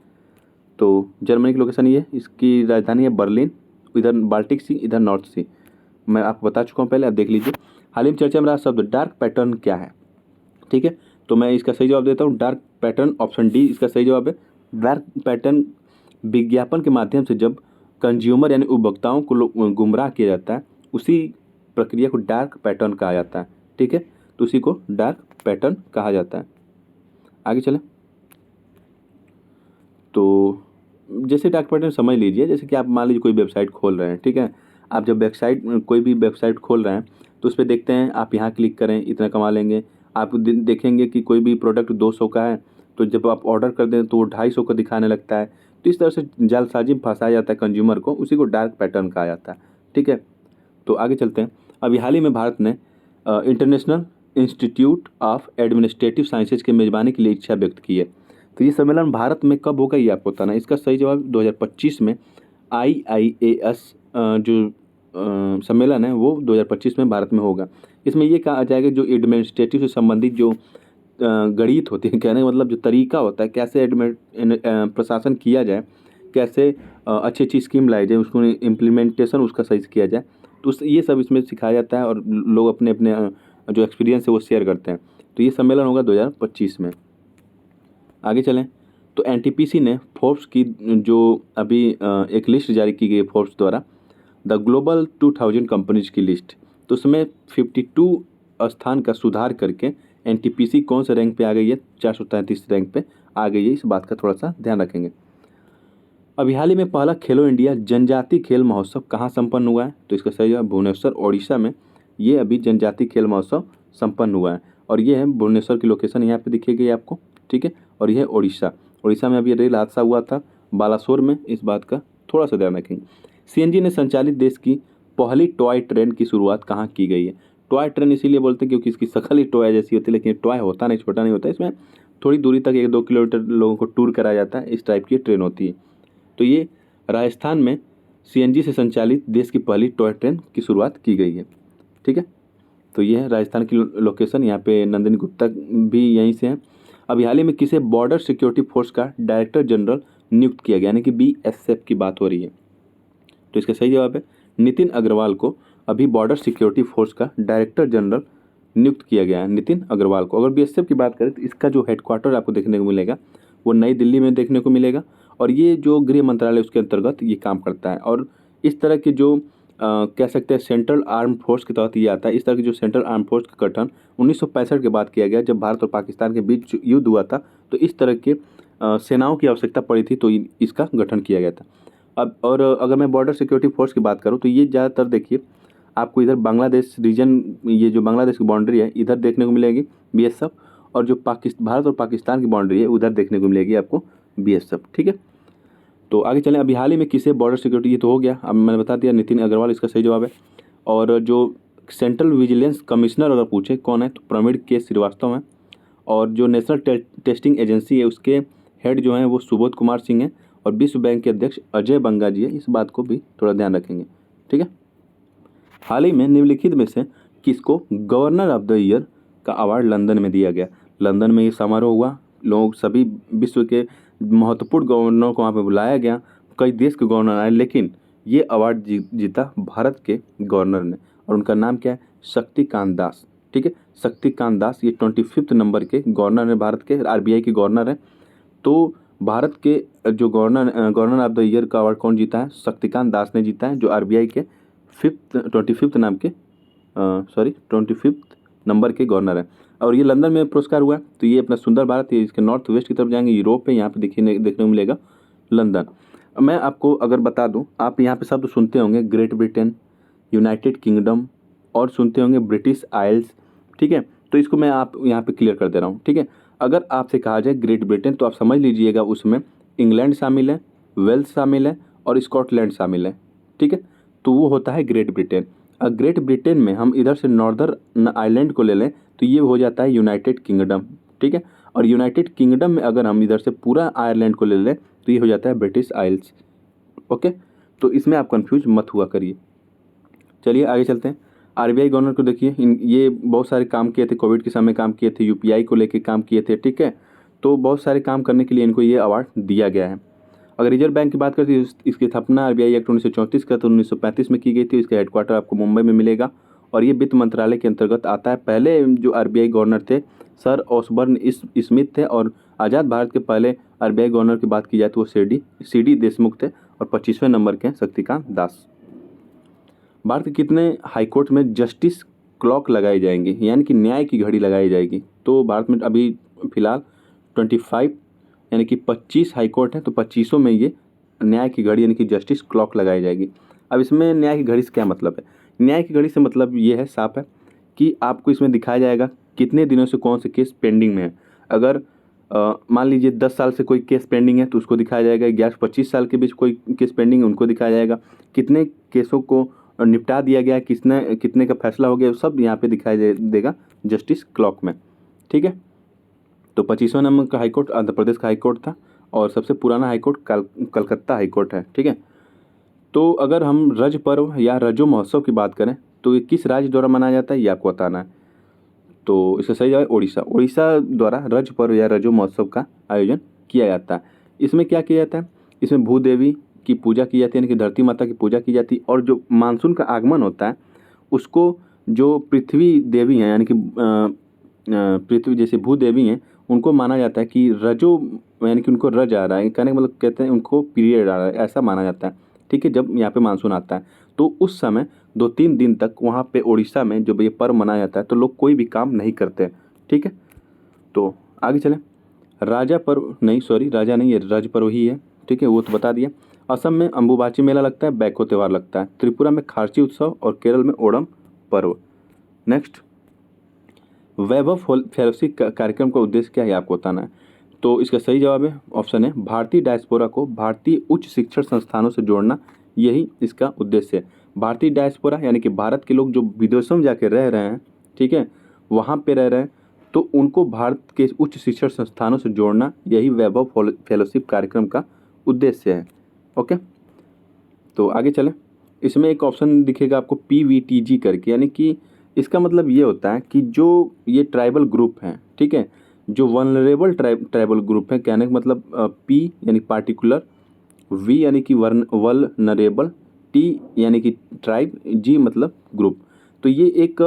तो जर्मनी की लोकेशन ये, इसकी राजधानी है बर्लिन, इधर बाल्टिक सी इधर नॉर्थ सी, मैं आपको बता चुका हूँ पहले, आप देख लीजिए। हाल ही में चर्चा में रहा शब्द डार्क पैटर्न क्या है, ठीक है। तो मैं इसका सही जवाब देता हूँ, डार्क पैटर्न, ऑप्शन डी इसका सही जवाब है। डार्क पैटर्न विज्ञापन के माध्यम से जब कंज्यूमर यानी उपभोक्ताओं को गुमराह किया जाता है, उसी प्रक्रिया को डार्क पैटर्न कहा जाता है। ठीक है, तो उसी को डार्क पैटर्न कहा जाता है। आगे चलें। तो जैसे डार्क पैटर्न समझ लीजिए, जैसे कि आप मान लीजिए कोई वेबसाइट खोल रहे हैं, ठीक है। आप जब कोई भी वेबसाइट खोल रहे हैं तो उस पर देखते हैं, आप यहाँ क्लिक करें इतना कमा लेंगे। आप देखेंगे कि कोई भी प्रोडक्ट 200 का है, तो जब आप ऑर्डर कर दें तो वो 250 का दिखाने लगता है। तो इस तरह से जालसाजी में फंसाया जाता है कंज्यूमर को, उसी को डार्क पैटर्न कहा जाता है। ठीक है, तो आगे चलते हैं। अभी हाल ही में भारत ने international institute of administrative sciences की मेजबानी के लिए इच्छा व्यक्त की है। तो ये सम्मेलन भारत में कब होगा ये आपको बताना है। इसका सही जवाब 2025 में IIAS जो सम्मेलन है वो 2025 में भारत में होगा। इसमें ये कहा जाएगा जो एडमिनिस्ट्रेटिव से संबंधित जो गणित होती है, कहने का मतलब जो तरीका होता है कैसे प्रशासन किया जाए, कैसे अच्छी अच्छी स्कीम लाई जाए, उसको इम्प्लीमेंटेशन उसका सही से किया जाए, तो ये सब इसमें सिखाया जाता है और लोग अपने अपने जो एक्सपीरियंस है वो शेयर करते हैं। तो ये सम्मेलन होगा 2025 में। आगे चलें। तो NTPC ने फोर्ब्स की जो अभी एक लिस्ट जारी की गई है फोर्ब्स द्वारा, द ग्लोबल 2000 कंपनीज की लिस्ट, तो उसमें 52 स्थान का सुधार करके NTPC कौन से रैंक पे आ गई है, 433 रैंक पे आ गई है। इस बात का थोड़ा सा ध्यान रखेंगे। अभी हाल ही में पहला खेलो इंडिया जनजातीय खेल महोत्सव कहाँ संपन्न हुआ है, तो इसका सही जवाब भुवनेश्वर ओडिशा में ये अभी जनजातीय खेल महोत्सव संपन्न हुआ है। और ये है भुवनेश्वर की लोकेशन यहाँ पे दिखेगी आपको। ठीक है, और यह है उड़ीसा में अभी रेल हादसा हुआ था बालासोर में, इस बात का थोड़ा सा ध्यान रखेंगे। CNG ने संचालित देश की पहली टॉय ट्रेन की शुरुआत कहाँ की गई है। टॉय ट्रेन इसीलिए बोलते हैं क्योंकि इसकी शक्ल ही टॉय जैसी होती है, लेकिन टॉय होता नहीं, छोटा नहीं होता। इसमें थोड़ी दूरी तक 1-2 किलोमीटर लोगों को टूर कराया जाता है, इस टाइप की ट्रेन होती है। तो ये राजस्थान में CNG से संचालित देश की पहली टॉय ट्रेन की शुरुआत की गई है। ठीक है, तो ये है राजस्थान की लोकेशन। यहाँ पे नंदिनी गुप्ता भी यहीं से हैं। अभी हाल ही में किसे बॉर्डर सिक्योरिटी फोर्स का डायरेक्टर जनरल नियुक्त किया गया, यानी कि BSF की बात हो रही है। तो इसका सही जवाब है नितिन अग्रवाल को अभी बॉर्डर सिक्योरिटी फोर्स का डायरेक्टर जनरल नियुक्त किया गया है, नितिन अग्रवाल को। अगर BSF की बात करें तो इसका जो हेडक्वार्टर आपको देखने को मिलेगा वो नई दिल्ली में देखने को मिलेगा, और ये जो गृह मंत्रालय उसके अंतर्गत ये काम करता है। और इस तरह के जो कह सकते हैं सेंट्रल आर्म फोर्स के तहत ये आता है। इस तरह की जो सेंट्रल आर्म फोर्स का गठन 1965 के बाद किया गया, जब भारत और पाकिस्तान के बीच युद्ध हुआ था, तो इस तरह के सेनाओं की आवश्यकता पड़ी थी, तो इसका गठन किया गया था। अब और अगर मैं बॉर्डर सिक्योरिटी फोर्स की बात करूँ तो ये ज़्यादातर देखिए आपको इधर बांग्लादेश रीजन, ये जो बांग्लादेश की बाउंड्री है इधर देखने को मिलेगी BSF, और जो भारत और पाकिस्तान की बाउंड्री है उधर देखने को मिलेगी आपको BSF। ठीक है, तो आगे चलें। अभी हाल ही में किसे बॉर्डर सिक्योरिटी, ये तो हो गया, अब मैंने बता दिया नितिन अग्रवाल इसका सही जवाब है। और जो सेंट्रल विजिलेंस कमिश्नर अगर पूछे कौन है तो प्रवीण के श्रीवास्तव हैं। और जो नेशनल टेस्टिंग एजेंसी है उसके हेड जो हैं वो सुबोध कुमार सिंह हैं, और विश्व बैंक के अध्यक्ष अजय बंगा जी है। इस बात को भी थोड़ा ध्यान रखेंगे। ठीक है, हाल ही में निम्नलिखित में से किसको गवर्नर ऑफ द ईयर का अवार्ड लंदन में दिया गया। लंदन में ये समारोह हुआ, लोग सभी विश्व के महत्वपूर्ण गवर्नरों को वहाँ पे बुलाया गया, कई देश के गवर्नर आए, लेकिन ये अवार्ड जीता भारत के गवर्नर ने, और उनका नाम क्या है, शक्तिकांत दास। ठीक है, शक्तिकांत दास ये 25 नंबर के गवर्नर है, भारत के RBI के गवर्नर हैं। तो भारत के जो गवर्नर ऑफ द ईयर का अवार्ड कौन जीता है, शक्तिकांत दास ने जीता है, जो RBI के 25 नंबर के गवर्नर है। और ये लंदन में पुरस्कार हुआ है। तो ये अपना सुंदर भारत, ये इसके नॉर्थ वेस्ट की तरफ जाएंगे, यूरोप है, यहाँ पे देखने को मिलेगा लंदन। मैं आपको अगर बता दूं, आप यहाँ पे शब्द सुनते होंगे ग्रेट ब्रिटेन, यूनाइटेड किंगडम, और सुनते होंगे ब्रिटिश आइल्स। ठीक है, तो इसको मैं आप यहाँ पे क्लियर कर दे रहा हूँ। ठीक है, अगर आपसे कहा जाए ग्रेट ब्रिटेन तो आप समझ लीजिएगा उसमें इंग्लैंड शामिल है, वेल्स शामिल है, और स्कॉटलैंड शामिल है। ठीक है, तो वो होता है ग्रेट ब्रिटेन। ग्रेट ब्रिटेन में हम इधर से नॉर्दर्न आइलैंड को ले लें तो ये हो जाता है यूनाइटेड किंगडम। ठीक है, और यूनाइटेड किंगडम में अगर हम इधर से पूरा आयरलैंड को ले लें तो ये हो जाता है ब्रिटिश आइल्स। ओके, तो इसमें आप कंफ्यूज मत हुआ करिए। चलिए आगे चलते हैं। RBI गवर्नर को देखिए, ये बहुत सारे काम किए थे, कोविड के समय काम किए थे, UPI को लेके काम किए थे। ठीक है, तो बहुत सारे काम करने के लिए इनको ये अवार्ड दिया गया है। अगर रिजर्व बैंक की बात करते हैं इसकी स्थापना RBI एक्ट 1934 का तो 1935 में की गई थी। इसका हेडक्वार्टर आपको मुंबई में मिलेगा, और ये वित्त मंत्रालय के अंतर्गत आता है। पहले जो RBI गवर्नर थे सर ऑसबर्न स्मिथ थे, और आज़ाद भारत के पहले आरबीआई गवर्नर की बात की जाए तो वो सी डी देशमुख थे और 25वें नंबर के हैं शक्तिकांत दास। भारत के कितने हाईकोर्ट में जस्टिस क्लॉक लगाई जाएंगी, यानी कि न्याय की घड़ी लगाई जाएगी? तो भारत में अभी फिलहाल 25 यानी कि 25 हाईकोर्ट हैं, तो 25 में ये न्याय की घड़ी यानी कि जस्टिस क्लॉक लगाई जाएगी। अब इसमें न्याय की घड़ी से क्या मतलब है? न्याय की घड़ी से मतलब ये है, साफ है, कि आपको इसमें दिखाया जाएगा कितने दिनों से कौन से केस पेंडिंग में है। अगर मान लीजिए 10 साल से कोई केस पेंडिंग है तो उसको दिखाया जाएगा। 11 से 25 साल के बीच कोई केस पेंडिंग है उनको दिखाया जाएगा। कितने केसों को निपटा दिया गया, कितने का फैसला हो गया, सब यहाँ पे दिखाई देगा जस्टिस क्लॉक में। ठीक है, तो 25वां नंबर का हाईकोर्ट आंध्र प्रदेश का हाईकोर्ट था और सबसे पुराना हाईकोर्ट कलकत्ता हाईकोर्ट है। ठीक है, तो अगर हम रज पर्व या रजो महोत्सव की बात करें तो ये किस राज्य द्वारा मनाया जाता है, ये आपको बताना है। तो इसका सही जवाब है उड़ीसा। उड़ीसा द्वारा रज पर्व या रजो महोत्सव का आयोजन किया जाता है। इसमें क्या किया जाता है? इसमें भूदेवी की पूजा की जाती है, यानी कि धरती माता की पूजा की जाती है। और जो मानसून का आगमन होता है उसको जो पृथ्वी देवी हैं, यानी कि पृथ्वी जैसे भूदेवी हैं, उनको माना जाता है कि रजो यानी कि उनको रज आ रहा है, कहने का मतलब कहते हैं उनको पीरियड आ रहा है, ऐसा माना जाता है। ठीक है, जब यहाँ पे मानसून आता है तो उस समय 2-3 दिन तक वहाँ पे उड़ीसा में जब ये पर्व मनाया जाता है तो लोग कोई भी काम नहीं करते। ठीक है, तो आगे चलें। राजा पर्व नहीं, सॉरी राजा नहीं, ये रज पर्व ही है। ठीक है, वो तो बता दिया। असम में अम्बुबाची मेला लगता है, बैको त्यौहार लगता है। त्रिपुरा में खारची उत्सव और केरल में ओणम पर्व। नेक्स्ट, वैभव फेलोशिप कार्यक्रम का उद्देश्य क्या है, आपको बताना है। तो इसका सही जवाब है ऑप्शन है भारतीय डायस्पोरा को भारतीय उच्च शिक्षण संस्थानों से जोड़ना, यही इसका उद्देश्य है। भारतीय डायस्पोरा यानी कि भारत के लोग जो विदेशों में जाके रह रहे हैं, ठीक है, वहाँ पे रह रहे हैं, तो उनको भारत के उच्च शिक्षण संस्थानों से जोड़ना, यही वैभव फेलोशिप कार्यक्रम का उद्देश्य है। ओके, तो आगे चलें। इसमें एक ऑप्शन दिखेगा आपको PVTG करके, यानी कि इसका मतलब ये होता है कि जो ये ट्राइबल ग्रुप हैं, ठीक है, जो वनरेबल ट्राइबल ग्रुप है, कहने का मतलब P यानी पार्टिकुलर, V यानी कि वल्नरेबल, T यानी कि ट्राइब, G मतलब ग्रुप। तो ये एक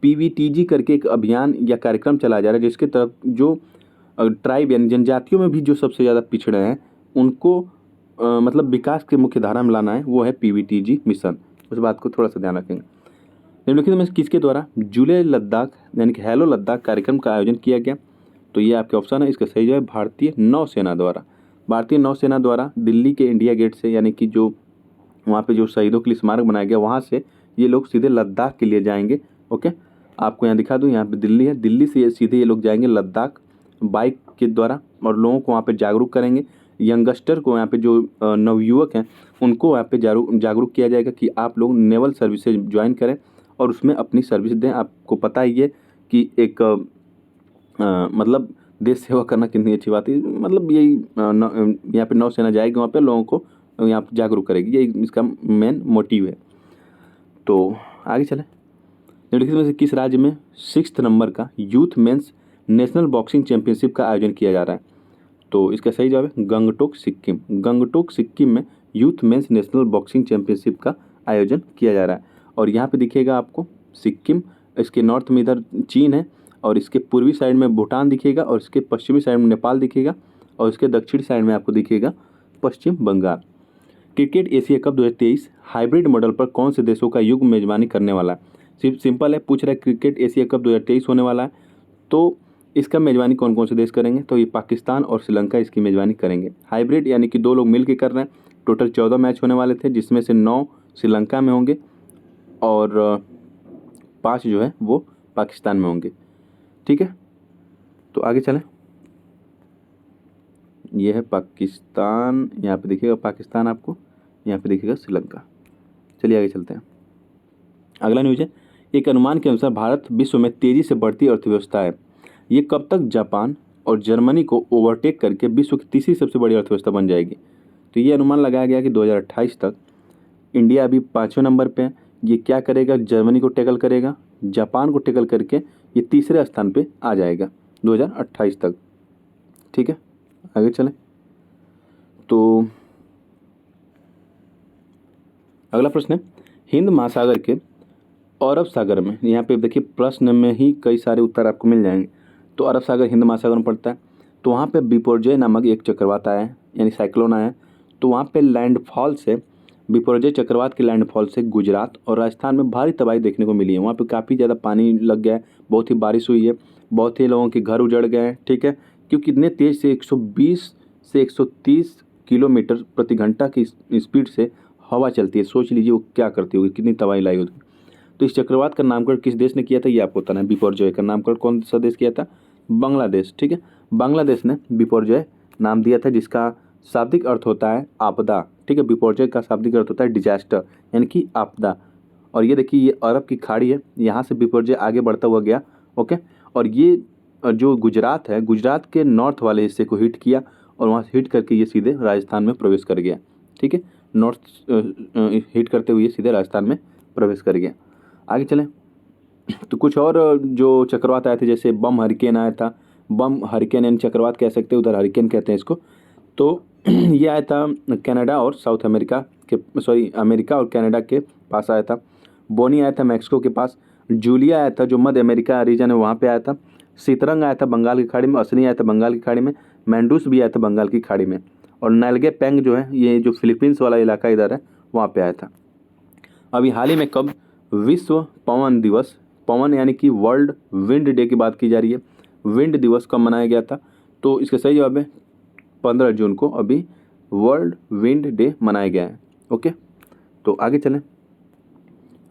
PVTG करके एक अभियान या कार्यक्रम चलाया जा रहा है जिसके तरफ जो ट्राइब यानी जनजातियों में भी जो सबसे ज़्यादा पिछड़े हैं उनको मतलब विकास के मुख्य धारा में लाना है, वो है PVTG मिशन। उस बात को थोड़ा सा ध्यान रखेंगे। निम्नलिखित में किसके द्वारा जुले लद्दाख यानी कि हेलो लद्दाख कार्यक्रम का आयोजन किया गया? तो ये आपके ऑप्शन है। इसका सही जवाब है भारतीय नौसेना द्वारा। भारतीय नौसेना द्वारा दिल्ली के इंडिया गेट से, यानी कि जो वहाँ पे जो शहीदों के लिए स्मारक बनाया गया, वहाँ से ये लोग सीधे लद्दाख के लिए जाएंगे। ओके, आपको यहाँ दिखा दूँ, यहाँ पे दिल्ली है, दिल्ली से सीधे ये लोग जाएंगे लद्दाख बाइक के द्वारा और लोगों को वहाँ पे जागरूक करेंगे। यंगस्टर को यहाँ पे जो नवयुवक हैं उनको यहाँ पे जागरूक किया जाएगा कि आप लोग नेवल सर्विसेज ज्वाइन करें और उसमें अपनी सर्विस दें। आपको पता ही है कि एक मतलब देश सेवा करना कितनी अच्छी बात है, मतलब यही यहाँ पे नौसेना जाएगी, वहाँ पे लोगों को यहाँ पे जागरूक करेगी, यही इसका मेन मोटिव है। तो आगे चलें। निम्नलिखित में से किस राज्य में 6th नंबर का youth mains national boxing championship का आयोजन किया जा रहा है? तो इसका सही जवाब है गंगटोक सिक्किम। गंगटोक सिक्किम में youth mains national boxing championship का आयोजन किया जा रहा है। और यहाँ पे दिखेगा आपको सिक्किम, इसके नॉर्थ में इधर चीन है और इसके पूर्वी साइड में भूटान दिखेगा और इसके पश्चिमी साइड में नेपाल दिखेगा और इसके दक्षिणी साइड में आपको दिखेगा पश्चिम Bengal. Cricket Asia cup 2023 hybrid model पर कौन से देशों का युग मेजबानी करने वाला है? सिर्फ सिंपल है, पूछ रहा है क्रिकेट एशिया कप 2023 होने वाला है, तो इसका मेजबानी कौन कौन से देश करेंगे? तो ये पाकिस्तान और श्रीलंका इसकी मेजबानी करेंगे। हाइब्रिड यानी कि दो लोग मिल के कर रहे हैं। टोटल 14 मैच होने वाले थे जिसमें से 9 श्रीलंका में होंगे और 5 जो है वो पाकिस्तान में होंगे। ठीक है, तो आगे चलें। ये है पाकिस्तान, यहाँ पे दिखेगा पाकिस्तान, आपको यहाँ पे दिखेगा श्रीलंका। चलिए आगे चलते हैं। अगला न्यूज़ है, एक अनुमान के अनुसार भारत विश्व में तेज़ी से बढ़ती अर्थव्यवस्था है। ये कब तक जापान और जर्मनी को ओवरटेक करके विश्व की तीसरी सबसे बड़ी अर्थव्यवस्था बन जाएगी? तो ये अनुमान लगाया गया कि 2028 तक। इंडिया अभी 5वें नंबर पे है। ये क्या करेगा? जर्मनी को टैकल करेगा, जापान को टैकल करके ये तीसरे स्थान पे आ जाएगा 2028 तक। ठीक है, आगे चलें। तो अगला प्रश्न है, हिंद महासागर के और अरब सागर में, यहाँ पे देखिए प्रश्न में ही कई सारे उत्तर आपको मिल जाएंगे। तो अरब सागर हिंद महासागर में पड़ता है। तो वहाँ पे बिपोरजॉय नामक एक चक्रवात आया है, यानी साइक्लोन आया है। तो वहाँ पे लैंडफॉल से, बिपोरजॉय चक्रवात के लैंडफॉल से गुजरात और राजस्थान में भारी तबाही देखने को मिली है। वहाँ पे काफ़ी ज़्यादा पानी लग गया है, बहुत ही बारिश हुई है, बहुत ही लोगों के घर उजड़ गए हैं, ठीक है। क्योंकि इतने तेज़ से 120 से 130 किलोमीटर प्रति घंटा की स्पीड से हवा चलती है। सोच लीजिए वो क्या करती होगी, कितनी तबाही लाई होगी। तो इस चक्रवात का नामकरण किस देश ने किया था, ये आपको बताना है। बिपोरजॉय का नामकरण कौन सा देश किया था, बांग्लादेश, ठीक है। बांग्लादेश ने बिपोरजॉय नाम दिया था, जिसका शाब्दिक अर्थ होता है आपदा, ठीक है। बिपोरजॉय का शाब्दिक अर्थ होता है डिजास्टर, यानी कि आपदा। और ये देखिए, ये अरब की खाड़ी है, यहाँ से बिपोरजॉय आगे बढ़ता हुआ गया, ओके। और ये जो गुजरात है, गुजरात के नॉर्थ वाले हिस्से को हिट किया और वहाँ से हिट करके ये सीधे राजस्थान में प्रवेश कर गया, ठीक है। नॉर्थ हिट करते हुए सीधे राजस्थान में प्रवेश कर गया। आगे चलें तो कुछ और जो चक्रवात आए थे, जैसे बम हरिकेन आया था। बम हरिकेन यानी चक्रवात कह सकते हैं, उधर हरिकेन कहते हैं इसको। तो ये आया था कनाडा और साउथ अमेरिका के, अमेरिका और कनाडा के पास आया था। बोनी आया था मैक्सिको के पास। जूलिया आया था जो मध्य अमेरिका रीजन है वहाँ पे आया था। सीतरंग आया था बंगाल की खाड़ी में। असनी आया था बंगाल की खाड़ी में। मैंडूस भी आया था बंगाल की खाड़ी में। और नालगे पेंग जो है, ये जो फिलीपींस वाला इलाका इधर है, वहाँ पे आया था। अभी हाल ही में कब विश्व पवन दिवस, पवन यानी कि वर्ल्ड विंड डे की बात की जा रही है, विंड दिवस कब मनाया गया था, तो इसका सही जवाब है 15 जून को अभी वर्ल्ड विंड डे मनाया गया है, ओके। तो आगे चलें।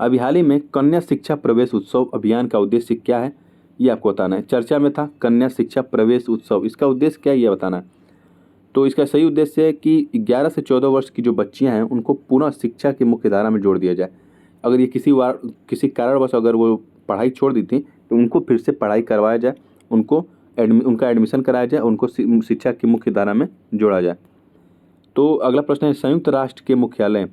अभी हाल ही में कन्या शिक्षा प्रवेश उत्सव अभियान का उद्देश्य क्या है, ये आपको बताना है। चर्चा में था कन्या शिक्षा प्रवेश उत्सव, इसका उद्देश्य क्या है ये बताना है। तो इसका सही उद्देश्य है कि 11 से 14 वर्ष की जो बच्चियां हैं उनको पुनः शिक्षा की मुख्य धारा में जोड़ दिया जाए। अगर ये किसी कारणवश अगर वो पढ़ाई छोड़ दी थी तो उनको फिर से पढ़ाई करवाया जाए, उनका एडमिशन कराया जाए, उनको शिक्षा की मुख्य धारा में जोड़ा जाए। तो अगला प्रश्न है, संयुक्त राष्ट्र के मुख्यालय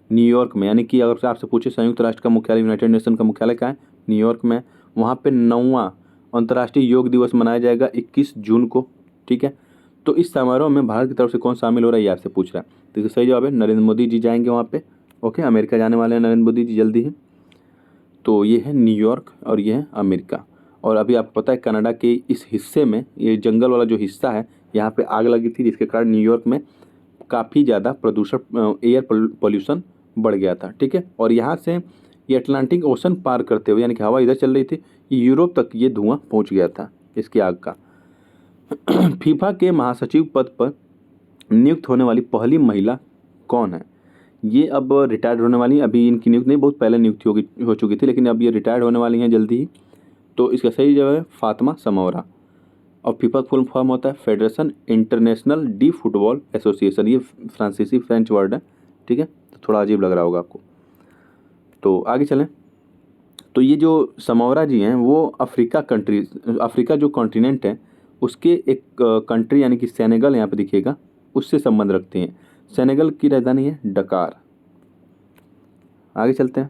न्यूयॉर्क में, यानी कि अगर आपसे पूछे संयुक्त राष्ट्र का मुख्यालय, यूनाइटेड नेशन का मुख्यालय कहाँ है, न्यूयॉर्क में। वहाँ पे 9वां अंतर्राष्ट्रीय योग दिवस मनाया जाएगा 21 जून को, ठीक है। तो इस समारोह में भारत की तरफ से कौन शामिल हो रहा है, ये आपसे पूछ रहा है। तो इसका सही जवाब है नरेंद्र मोदी जी जाएंगे वहाँ पे, ओके। अमेरिका जाने वाले हैं नरेंद्र मोदी जी जल्दी ही। तो ये है न्यूयॉर्क और ये है अमेरिका। और अभी आपको पता है कनाडा के इस हिस्से में, ये जंगल वाला जो हिस्सा है, यहाँ पे आग लगी थी, जिसके कारण न्यूयॉर्क में काफ़ी ज़्यादा प्रदूषण, एयर पोल्यूशन बढ़ गया था, ठीक है। और यहाँ से ये अटलांटिक ओशन पार करते हुए, यानी कि हवा इधर चल रही थी, यूरोप तक ये धुआं पहुँच गया था इसकी आग का। फीफा के महासचिव पद पर नियुक्त होने वाली पहली महिला कौन है, ये अब रिटायर्ड होने वाली हैं। अभी इनकी नियुक्ति नहीं, बहुत पहले नियुक्ति हो चुकी थी, लेकिन अब ये रिटायर्ड होने वाली हैं जल्दी ही। तो इसका सही जवाब है फातिमा समौरा। और फीफा फुल फॉर्म होता है federation international D football association. ये फ्रांसीसी फ्रेंच वर्ड है, ठीक है। तो थोड़ा अजीब लग रहा होगा आपको। तो आगे चलें। तो ये जो समौरा जी हैं वो अफ्रीका जो कॉन्टिनेंट है उसके एक कंट्री यानी कि सेनेगल, यहाँ पे दिखिएगा, उससे संबंध रखते हैं। सेनेगल की राजधानी है डकार। आगे चलते हैं।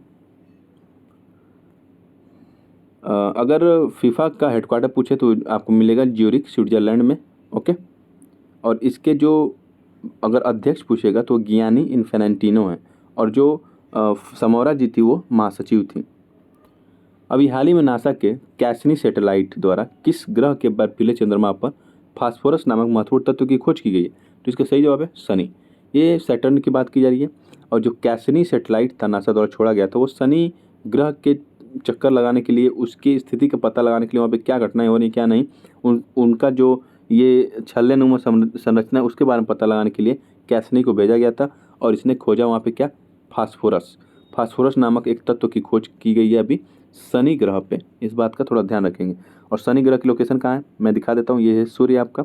अगर फीफा का हेडक्वार्टर पूछे तो आपको मिलेगा ज्यूरिख स्विट्जरलैंड में, ओके। और इसके जो अगर अध्यक्ष पूछेगा तो गियानी इन्फेंटिनो है। और जो समौरा जी थी वो महासचिव थी। अभी हाल ही में नासा के कैसनी सैटेलाइट द्वारा किस ग्रह के बर्फीले चंद्रमा पर फास्फोरस नामक महत्वपूर्ण तत्व की खोज की गई है, तो इसका सही जवाब है शनि। ये सैटर्न की बात की जा रही है। और जो कैसनी सैटेलाइट था नासा द्वारा छोड़ा गया था, वो शनि ग्रह के चक्कर लगाने के लिए, उसकी स्थिति का पता लगाने के लिए वहाँ पे क्या घटनाएं हो रही क्या नहीं, उनका जो ये छल्लेनुमा संरचना है उसके बारे में पता लगाने के लिए कैसनी को भेजा गया था। और इसने खोजा वहाँ पे क्या, फास्फोरस नामक एक तत्व की खोज की गई है अभी शनि ग्रह पे। इस बात का थोड़ा ध्यान रखेंगे। और शनि ग्रह की लोकेशन कहाँ है मैं दिखा देता हूँ। ये है सूर्य, आपका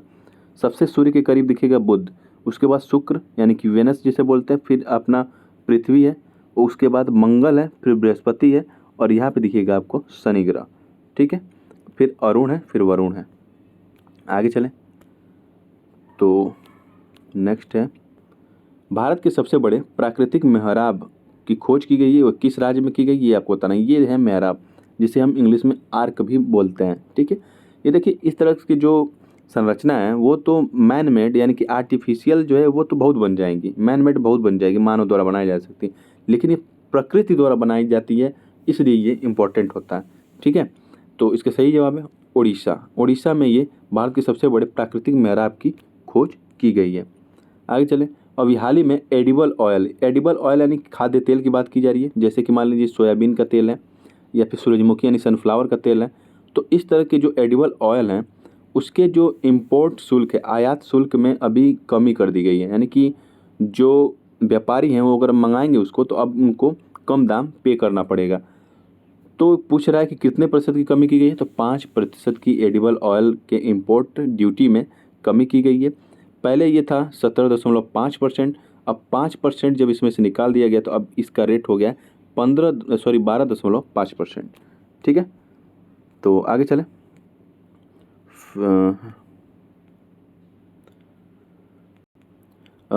सबसे सूर्य के करीब दिखेगा बुध, उसके बाद शुक्र यानी कि वेनस जिसे बोलते हैं, फिर अपना पृथ्वी है, उसके बाद मंगल है, फिर बृहस्पति है, और यहाँ पे दिखेगा आपको शनि ग्रह, ठीक है। फिर अरुण है, फिर वरुण है। आगे चलें। तो नेक्स्ट है, भारत के सबसे बड़े प्राकृतिक मेहराब की खोज की गई है, वो किस राज्य में की गई ये आपको बताना है। ये है मेहराब, जिसे हम इंग्लिश में आर्क भी बोलते हैं, ठीक है। ये देखिए इस तरह की जो संरचना है वो तो मैन मेड यानी कि आर्टिफिशियल जो है वो तो बहुत बन जाएंगी, मैन मेड बहुत बन जाएगी, मानव द्वारा बनाई जा सकती है, लेकिन ये प्रकृति द्वारा बनाई जाती है, इसलिए ये इम्पोर्टेंट होता है, ठीक है। तो इसका सही जवाब है उड़ीसा में ये भारत के सबसे बड़े प्राकृतिक मेहराब की खोज की गई है। आगे चलें। अभी हाल ही में एडिबल ऑयल यानी खाद्य तेल की बात की जा रही है, जैसे कि मान लीजिए सोयाबीन का तेल है या फिर सूरजमुखी यानी सनफ्लावर का तेल है। तो इस तरह के जो एडिबल ऑयल हैं उसके जो इम्पोर्ट शुल्क है, आयात शुल्क में अभी कमी कर दी गई है, यानी कि जो व्यापारी हैं वो अगर मंगाएंगे उसको तो अब उनको कम दाम पे करना पड़ेगा। तो पूछ रहा है कि कितने प्रतिशत की कमी की गई है, तो 5% की एडिबल ऑयल के इम्पोर्ट ड्यूटी में कमी की गई है। पहले ये था 17.5%, अब 5% जब इसमें से निकाल दिया गया तो अब इसका रेट हो गया 12.5%। ठीक है, तो आगे चलें।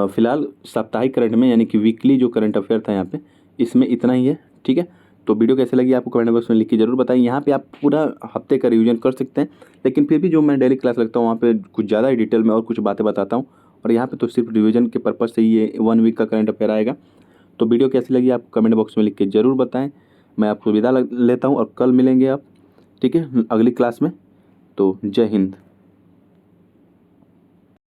फिलहाल साप्ताहिक करंट में यानी कि वीकली जो करंट अफेयर था यहाँ पे, इसमें इतना ही है। ठीक है, तो वीडियो कैसे लगी आपको कमेंट बॉक्स में लिख के जरूर बताइए। यहाँ पे आप पूरा हफ्ते का रिवीजन कर सकते हैं, लेकिन फिर भी जो मैं डेली क्लास लगता हूँ वहाँ पे कुछ ज़्यादा ही डिटेल में और कुछ बातें बताता हूँ, और यहाँ पे तो सिर्फ रिवीजन के पर्पज़ से ये 1 वीक का करंट अफेयर आएगा। तो वीडियो कैसी लगी आप कमेंट बॉक्स में लिख के ज़रूर बताएँ। मैं आपको विदा लेता हूँ और कल मिलेंगे आप, ठीक है, अगली क्लास में। तो जय हिंद।